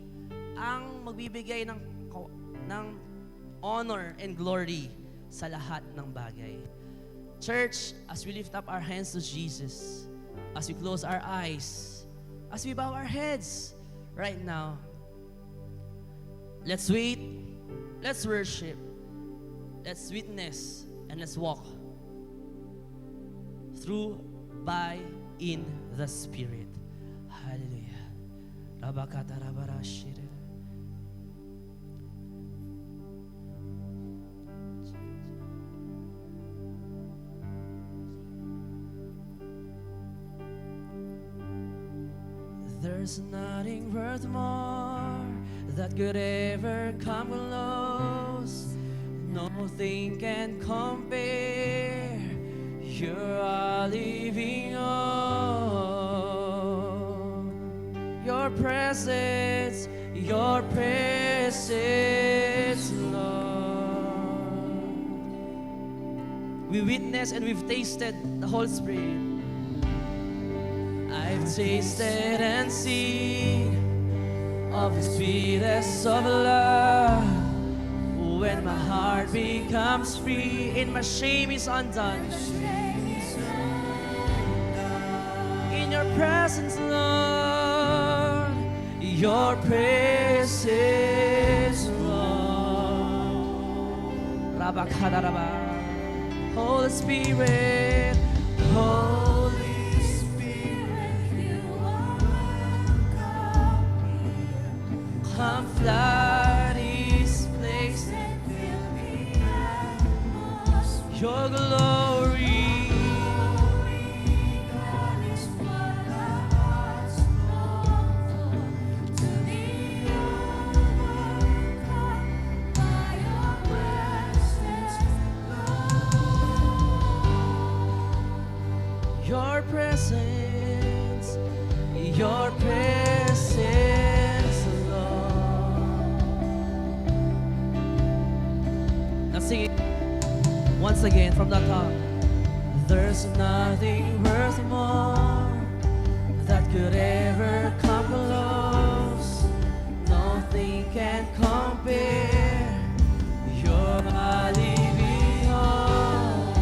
ang magbibigay ng honor and glory sa lahat ng bagay. Church, as we lift up our hands to Jesus, as we close our eyes, as we bow our heads right now, let's wait, let's worship, let's witness, and let's walk through, by, in the Spirit. Hallelujah. Rabakata rabarashir. There's nothing worth more that could ever come close. Nothing can compare. You're all living on. Your presence, Lord. We witness and we've tasted the Holy Spirit. I've tasted and seen of the sweetest of love. When my heart becomes free and my shame is undone. In your presence, Lord, your presence, Lord. Rabakadaraba. Holy Spirit, Holy Spirit, you are welcome. Come flood this place and fill the atmosphere. Your glory, God, is what our hearts long for. To be overcome by your presence, Lord. Your presence, your presence alone. Let's sing it once again from the top. There's nothing worth more that could ever come close. Nothing can compare. You're my living hope.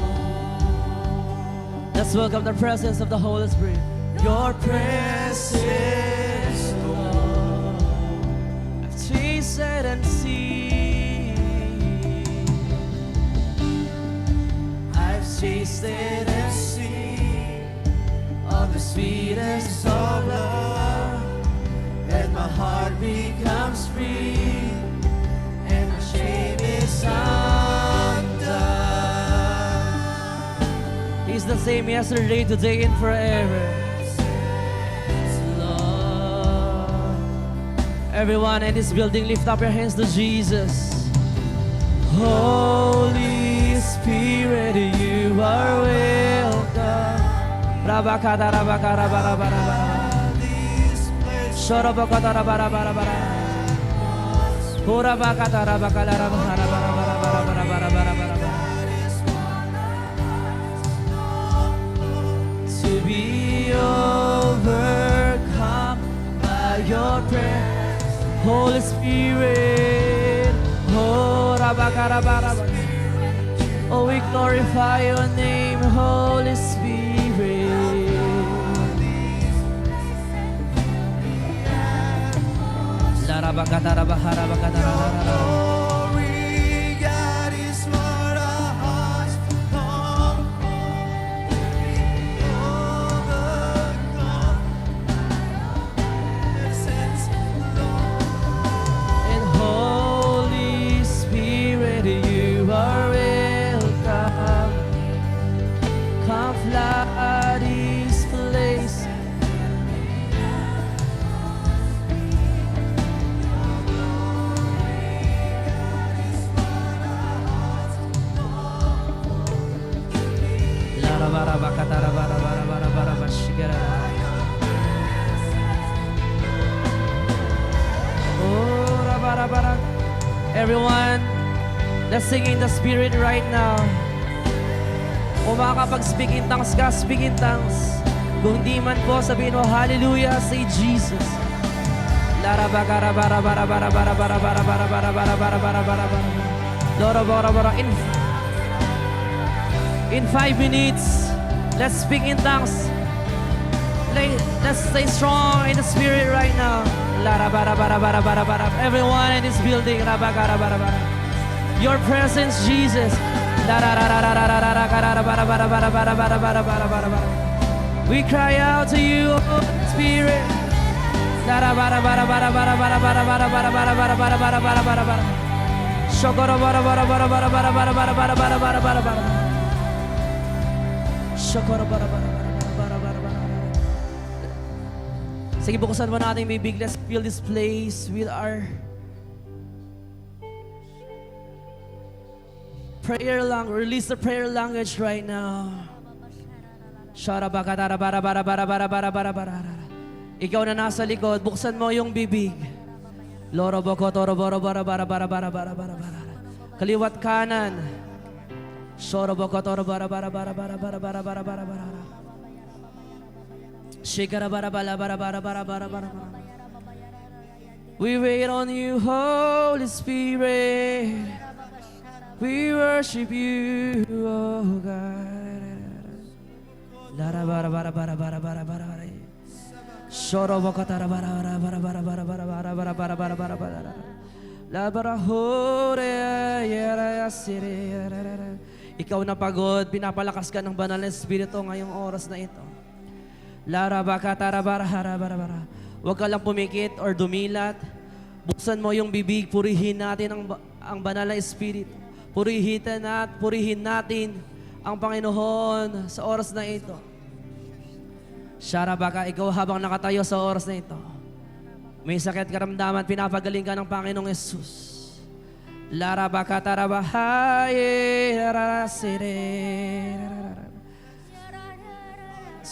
Let's welcome the presence of the Holy Spirit. Your presence, Lord, I've tasted and seen. I've tasted and seen of the sweetest of love, and my heart becomes free, and my shame is undone. He's the same yesterday, today, and forever. Everyone in this building, lift up your hands to Jesus. Holy Spirit, you are welcome. Rabakata rabaka rabara bara bara. Shorabakata rabara bara bara. Purabakata rabaka rabara bara bara bara bara bara bara. To be overcome by your prayer. Holy Spirit, oh, Rabakarabaraba. Oh, we glorify your name, Holy Spirit. La Rabakatarabaharabakarabara. Everyone, let's sing in the Spirit right now. Kung makakapag-speak in tongues ka, speak in tongues. Kung di man po, sabihin mo, hallelujah, say Jesus. In 5 minutes, let's speak in tongues. Let's stay strong in the Spirit right now. Everyone in this building, your presence, Jesus. We cry out to you, Holy Spirit. Sige, bukusan mo natin yung bibig. Let's fill this place with our prayer language. Release the prayer language right now. Ikaw na nasa likod, buksan mo yung bibig. Kaliwat kanan. We wait on you, Holy Spirit. We worship you, oh God. Ikaw na pagod, pinapalakas ka ng banal na Espiritu ngayong oras na ito. Huwag ka lang pumikit or dumilat. Buksan mo yung bibig, purihin natin ang banal na Espiritu. Purihin natin ang Panginoon sa oras na ito. Sharabaka, ikaw habang nakatayo sa oras na ito, may sakit karamdaman, pinapagaling ka ng Panginoong Yesus. Larabaka tarabahaye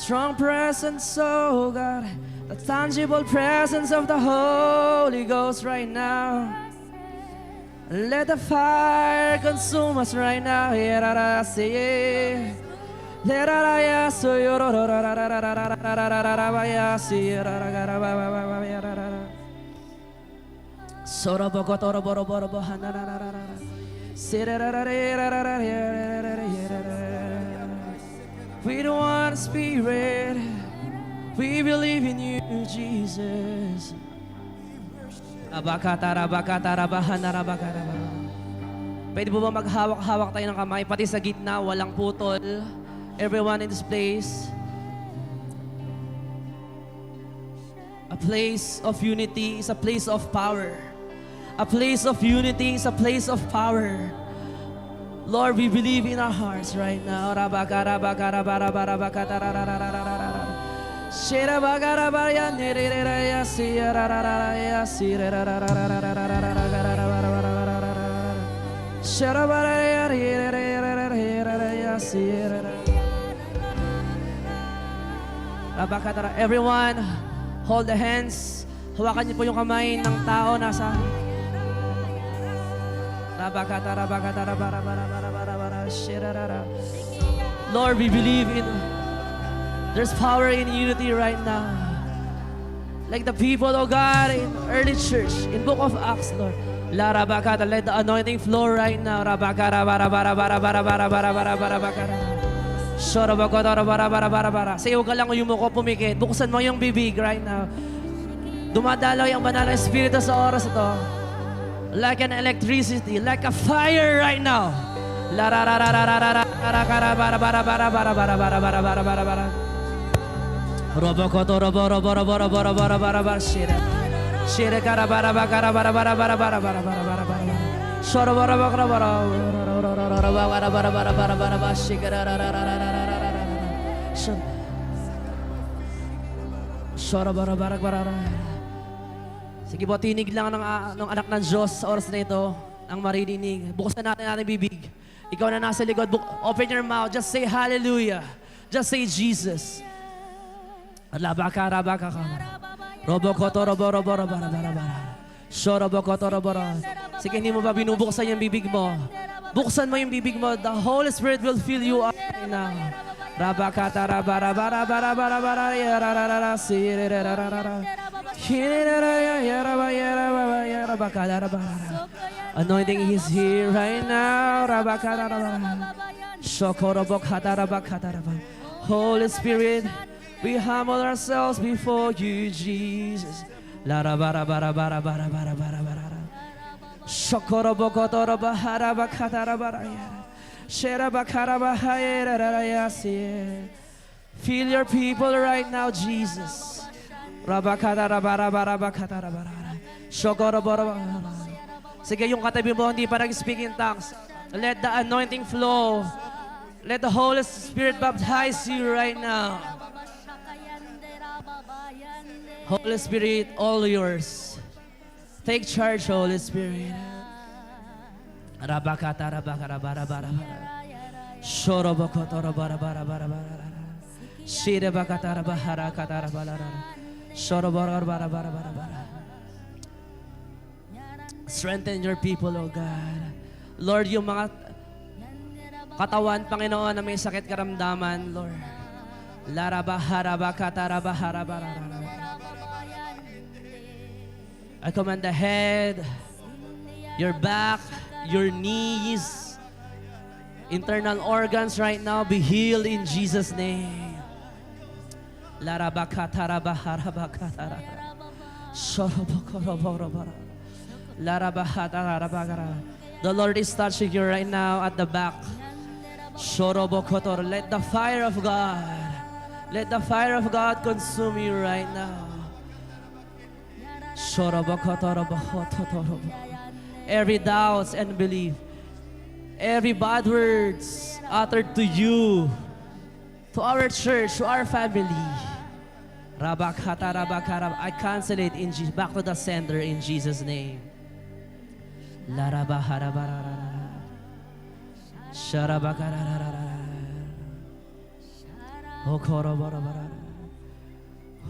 strong presence, oh God. The tangible presence of the Holy Ghost right now. Let the fire consume us right now. We don't want a spirit. We believe in you, Jesus. Pwede po ba maghawak-hawak tayo ng kamay, pati sa gitna, walang putol. Everyone in this place. A place of unity is a place of power. A place of unity is a place of power. Lord, we believe in our hearts right now. Everyone, hold the hands. Hawakan niyo po yung kamay ng tao nasa. Lord, we believe in there's power in unity right now. Like the people, oh God, in early church, in Book of Acts, Lord. Let the anointing flow right now. Sayo ka lang yung muko pumikit. Buksan mo yung bibig right now. Dumadalaw yung banal na espiritu sa oras ito. Like an electricity, like a fire right now. Sige po, tinig lang ng anak ng Diyos sa oras na ito ang maririnig. Buksan natin ating bibig. Ikaw na nasa likod, open your mouth. Just say hallelujah. Just say Jesus. Sige, hindi mo ba binubuksan yung bibig mo? Buksan mo yung bibig mo. The Holy Spirit will fill you up right now. Anointing is here right now. Holy Spirit, we humble ourselves before you, Jesus. Feel your people right now, Jesus. Sige, yung katabi mo, hindi pa nag-speak in tongues. Let the anointing flow. Let the Holy Spirit baptize you right now. Holy Spirit, all yours. Take charge, Holy Spirit. Strengthen your people, oh God. Lord, yung mga katawan, Panginoon, na may sakit karamdaman, Lord. I command the head, your back, your knees, internal organs right now be healed in Jesus' name. The Lord is touching you right now at the back. Let the fire of God, let the fire of God consume you right now. Every doubts and belief, every bad words uttered to you, to our church, to our family, I cancel it in back to the sender in Jesus' name.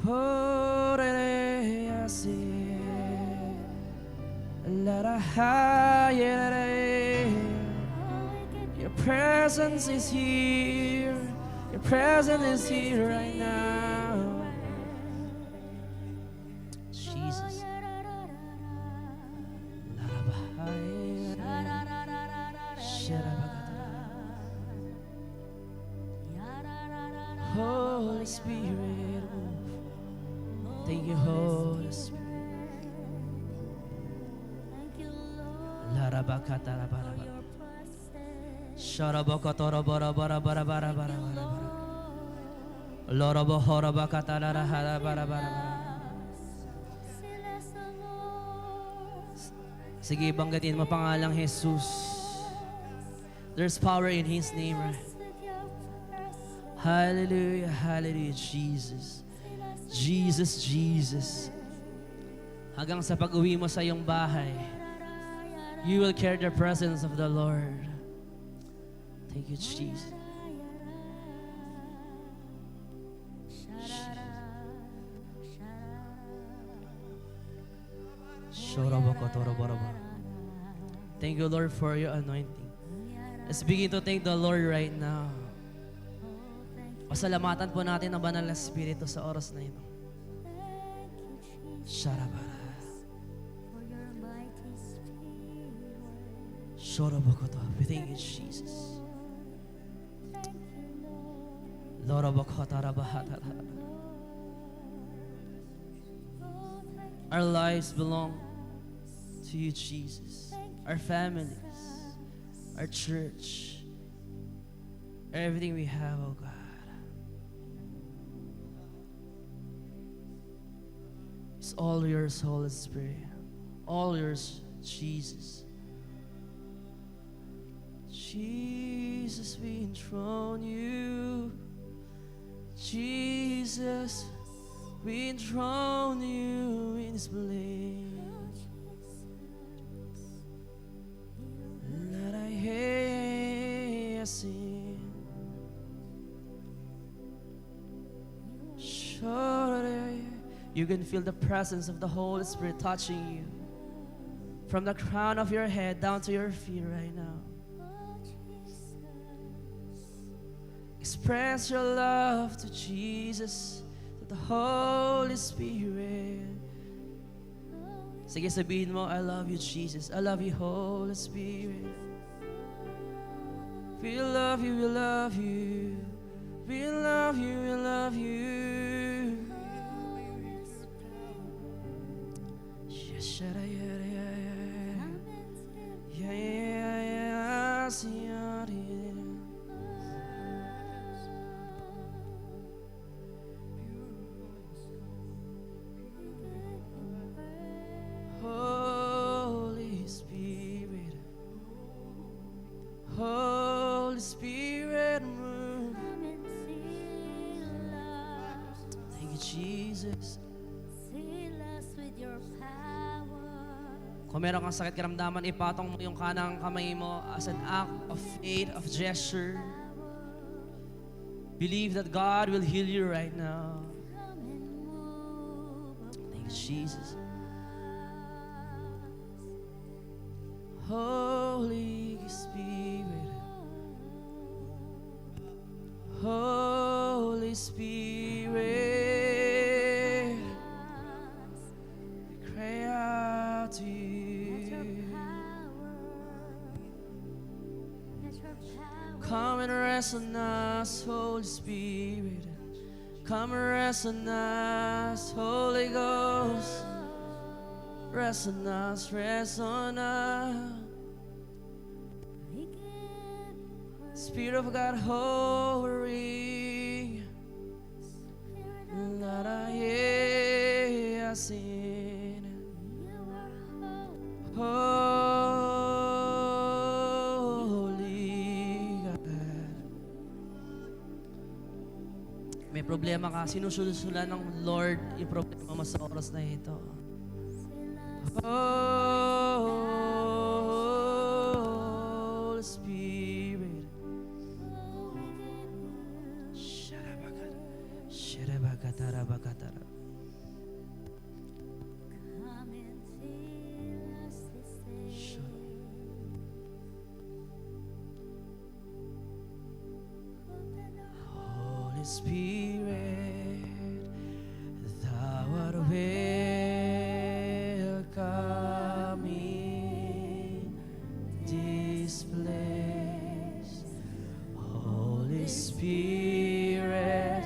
Oh, I see. Your presence is here. Your presence is here right now. Jesus. Holy Spirit, move. Thank you, Holy Spirit. Sige, banggatin mo pangalang Jesus. There's power in His name, right? Hallelujah, hallelujah, Jesus. Jesus, Jesus. Hanggang sa pag-uwi mo sa iyong bahay, you will carry the presence of the Lord. Thank you, Jesus. Thank you, Lord, for your anointing. Let's begin to thank the Lord right now. Pasalamatan po natin ang banal na Espiritu sa oras na ito. Sharabara. Shorobokoto. We thank you, Jesus. Lorobokotarabahata. Our lives belong to you, Jesus. Our families, our church, everything we have, oh God. It's all yours, Holy Spirit. All yours, Jesus. Jesus, we enthrone you. Jesus, we enthrone you in this place. Let I hear you sing. You can feel the presence of the Holy Spirit touching you from the crown of your head down to your feet right now. Express your love to Jesus, to the Holy Spirit. Sige, sabihin mo, I love you, Jesus. I love you, Holy Spirit. We love you, we love you. We love you, we love you. Holy Spirit, Holy Spirit, move. Thank you, Jesus. Kung meron kang sakit karamdaman, ipatong mo yung kanang kamay mo as an act of faith, of gesture. Believe that God will heal you right now. Thank you, Jesus. Holy Spirit, Holy Spirit, we cry out to you. Come and rest on us, Holy Spirit. Come and rest on us, Holy Ghost. Rest on us, rest on us. Spirit of God, holy. Let I hear us sing. Holy God. May problema ka, sinusulan ng Lord yung problema mo sa oras na ito. Holy Spirit. Sharabagatara. Spirit, Thou art welcome in this place. Holy Spirit,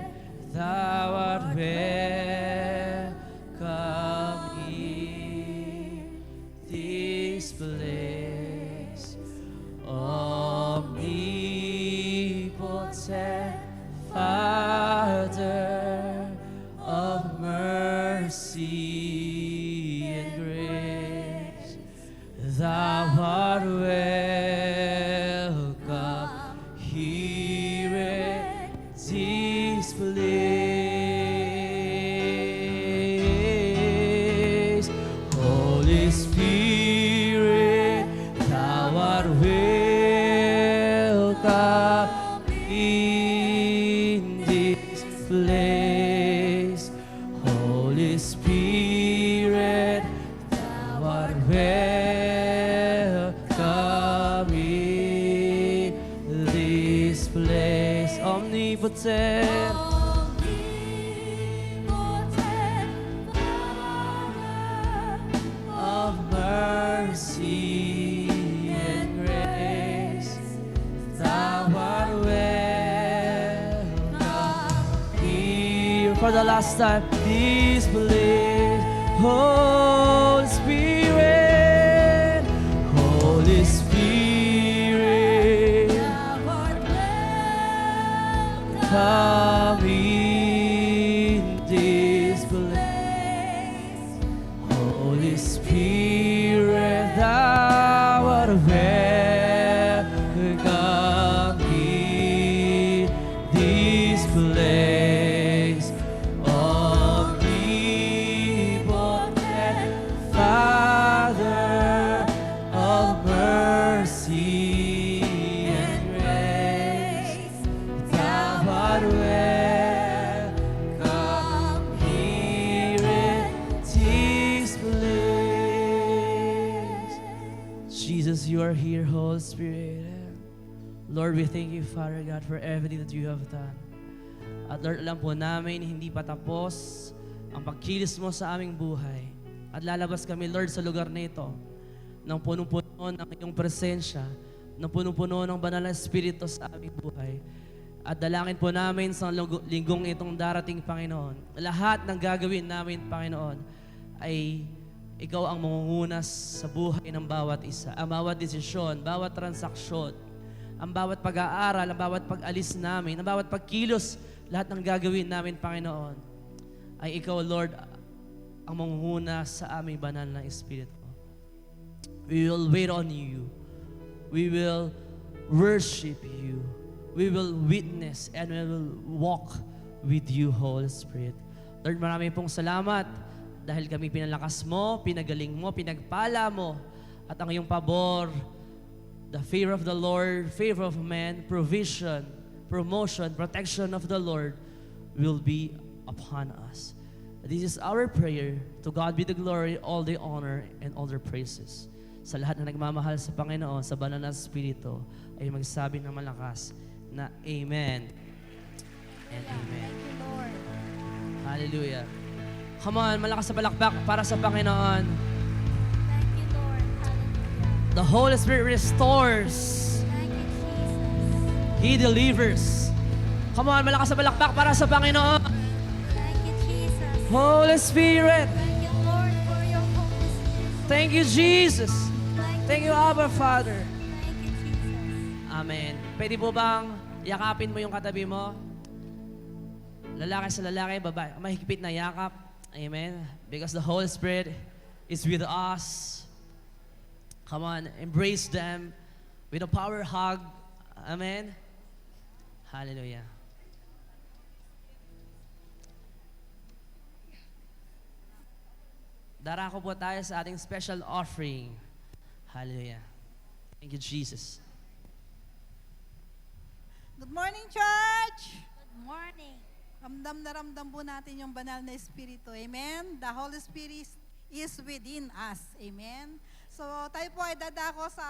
Thou art welcome in this place. Omnipotent Father of mercy and grace, Thou art welcome here in this place. Holy Spirit, Thou art welcome in this place. Holy Spirit, Thou art welcome in this place. Omnipotent, of mercy and grace, Thou art welcome here. For the last time, this place. Holy Spirit, Holy Spirit, come in this place. Holy Spirit, Thou art welcome in this place. Omnipotent Father of mercy and grace, Thou art welcome here in this place. Jesus, You are here, Holy Spirit. Lord, we thank You, Father God, for everything that You have done. At Lord, alam po namin, hindi pa tapos ang pagkilos Mo sa aming buhay. At lalabas kami, Lord, sa lugar na ito, ng punong-puno ng Iyong presensya, ng punong-puno ng Banal na Espiritu sa aming buhay. At dalangin po namin sa linggong itong darating, Panginoon, lahat ng gagawin namin, Panginoon, ay Ikaw ang mangungunas sa buhay ng bawat isa. Ang bawat desisyon, bawat transaksyon, ang bawat pag-aaral, ang bawat pag-alis namin, ang bawat pagkilos, lahat ng gagawin namin, Panginoon, ay Ikaw, Lord, ang manghuna sa aming banal na Espiritu. We will wait on You. We will worship You. We will witness and we will walk with You, Holy Spirit. Lord, marami pong salamat dahil kami pinalakas Mo, pinagaling Mo, pinagpala Mo, at ang Iyong pabor, the fear of the Lord, favor of man, provision, promotion, protection of the Lord will be upon us. This is our prayer. To God be the glory, all the honor, and all the praises. Sa lahat na nagmamahal sa Panginoon, sa Banal na Espiritu, ay magsabi ng malakas na Amen and Amen. Thank you, Lord. Hallelujah. Come on, malakas sa palakpak para sa Panginoon. Thank you, Lord. Hallelujah. The Holy Spirit restores. Thank you, Jesus. He delivers. Come on, malakas sa palakpak para sa Panginoon. Thank you, Jesus. Holy Spirit. Thank you, Lord, for your Holy Spirit. Thank you, Jesus. Thank you, Abba Father. Thank you, Jesus. Amen. Pwede po bang yakapin mo yung katabi mo? Lalaki sa lalaki, babae. Mahigpit na yakap. Amen. Because the Holy Spirit is with us. Come on, embrace them with a power hug. Amen. Hallelujah. Darako po tayo sa ating special offering. Hallelujah. Thank you, Jesus. Good morning, church! Good morning. Ramdam na ramdam po natin yung banal na Espiritu. Amen? The Holy Spirit is within us. Amen? So, tayo po ay dadako sa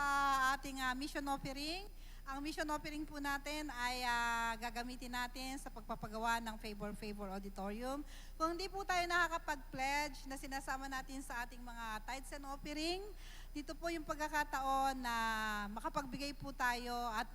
ating mission offering. Ang mission offering po natin ay gagamitin natin sa pagpapagawa ng Favor Auditorium. Kung hindi po tayo nakakapag-pledge na sinasama natin sa ating mga tithes and offering, dito po yung pagkakataon na makapagbigay po tayo at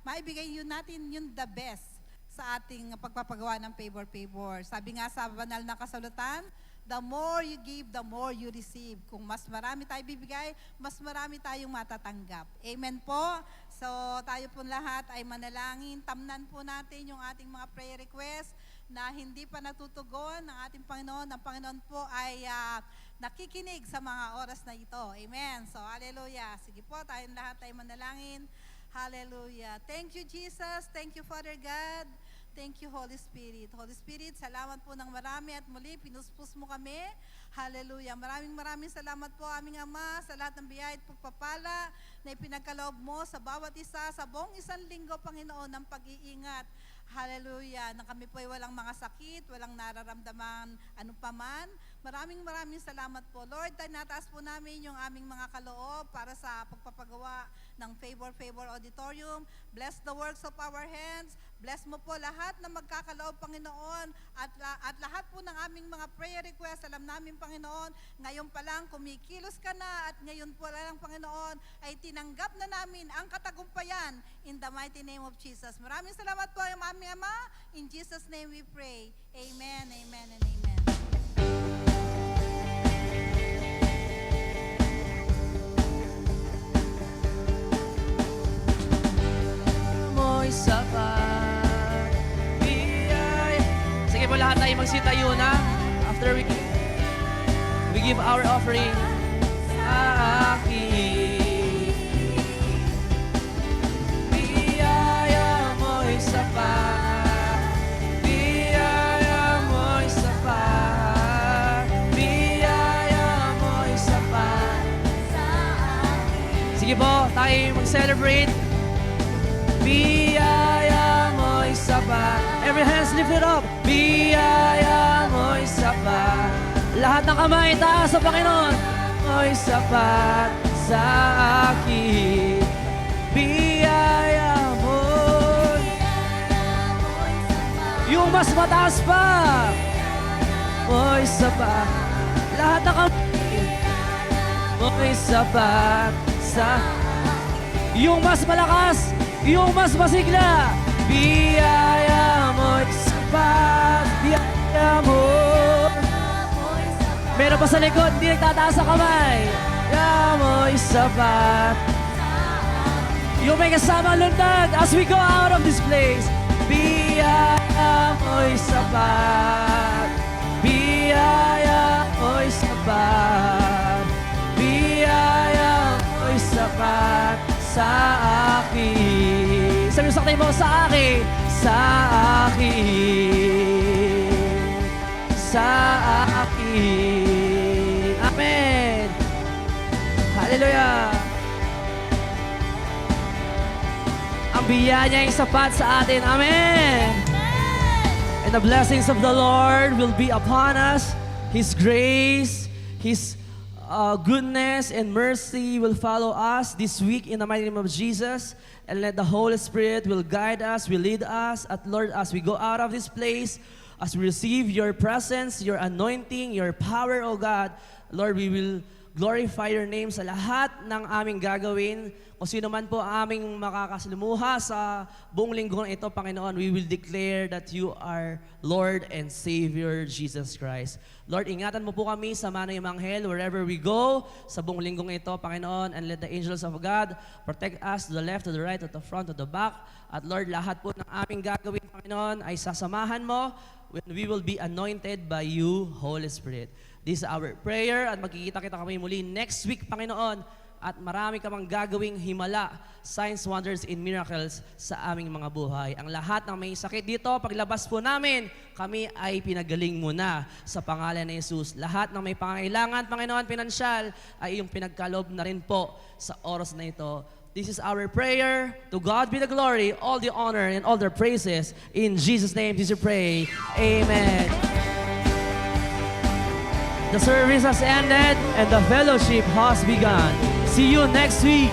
maibigay yun natin yung the best sa ating pagpapagawa ng Favor. Sabi nga sa banal na kasulatan, the more you give, the more you receive. Kung mas marami tayo bibigay, mas marami tayong matatanggap. Amen po? So tayo po lahat ay manalangin, tamnan po natin yung ating mga prayer request na hindi pa natutugon ng ating Panginoon. Ang Panginoon po ay nakikinig sa mga oras na ito. Amen. So hallelujah. Sige po, tayong lahat ay manalangin. Hallelujah. Thank you, Jesus. Thank you, Father God. Thank you, Holy Spirit. Holy Spirit, salamat po ng marami at muli, pinuspos mo kami. Hallelujah. Maraming salamat po, aming Ama, sa lahat ng biyaya at pagpapala na ipinagkaloob mo sa bawat isa, sa buong isang linggo, Panginoon, ng pag-iingat. Hallelujah. Na kami po ay walang mga sakit, walang nararamdaman anupaman. Maraming salamat po. Lord, nataas po namin yung aming mga kaloob para sa pagpapagawa ng Favor Auditorium. Bless the works of our hands. Bless mo po lahat na magkakaloob, Panginoon, at lahat po ng aming mga prayer requests. Alam namin, Panginoon, ngayon pa lang kumikilos ka na at ngayon po lang, Panginoon, ay tinanggap na namin ang katagumpayan in the mighty name of Jesus. Maraming salamat po, aming Ama. In Jesus' name we pray. Amen, amen, and amen. Mo'y sapat. Sige po, lahat tayo magsitayo na. After we give our offering sa akin. Biyaya mo'y sapat. Biyaya mo'y sapat. Biyaya mo'y sapat. Sige po, tayo mag-celebrate. Biyaya mo'y sapat. Every hands lifted up. Biyaya mo'y sapat. Lahat ng kamay taas sa Panginoon. Mo'y sapat sa akin. Biyaya mo'y yung mas mataas pa. Mo'y sapat. Lahat ng kamay. Mo'y sapat sa yung mas malakas. Yung mas masigla, biyaya mo'y sapat, biyaya mo. Meron pa sa likod, hindi nagtataas sa kamay. Biyaya mo'y sapat. Yung may kasama lundag as we go out of this place. Biyaya mo'y sapat. Biyaya mo'y sapat. Biyaya mo'y sapat sa akin. Sabi mo mo, sa akin. Sa akin. Sa akin. Amen. Hallelujah. Ang biyaya niya ay sapat sa atin. Amen. And the blessings of the Lord will be upon us. His grace, His goodness and mercy will follow us this week in the mighty name of Jesus. And let the Holy Spirit will guide us, will lead us. At Lord, as we go out of this place, as we receive your presence, your anointing, your power, O God, Lord, we will glorify your name sa lahat ng aming gagawin. Kung sino man po ang aming makakasalimuha sa buong linggo ito, Panginoon, we will declare that you are Lord and Savior Jesus Christ. Lord, ingatan mo po kami sa mano yung anghel wherever we go sa buong linggong ito, Panginoon, and let the angels of God protect us to the left, to the right, to the front, to the back. At Lord, lahat po ng aming gagawin, Panginoon, ay sasamahan mo when we will be anointed by you, Holy Spirit. This is our prayer at magkikita-kita kami muli next week, Panginoon. At marami ka mang gagawing himala, signs, wonders, and miracles sa aming mga buhay. Ang lahat ng may sakit dito, paglabas po namin, kami ay pinagaling mo na sa pangalan ni Jesus. Lahat ng may pangangailangan, Panginoon, pinansyal, ay iyong pinagkaloob na rin po sa oras na ito. This is our prayer. To God be the glory, all the honor, and all the praises. In Jesus' name, this we pray. Amen. The service has ended and the fellowship has begun. See you next week.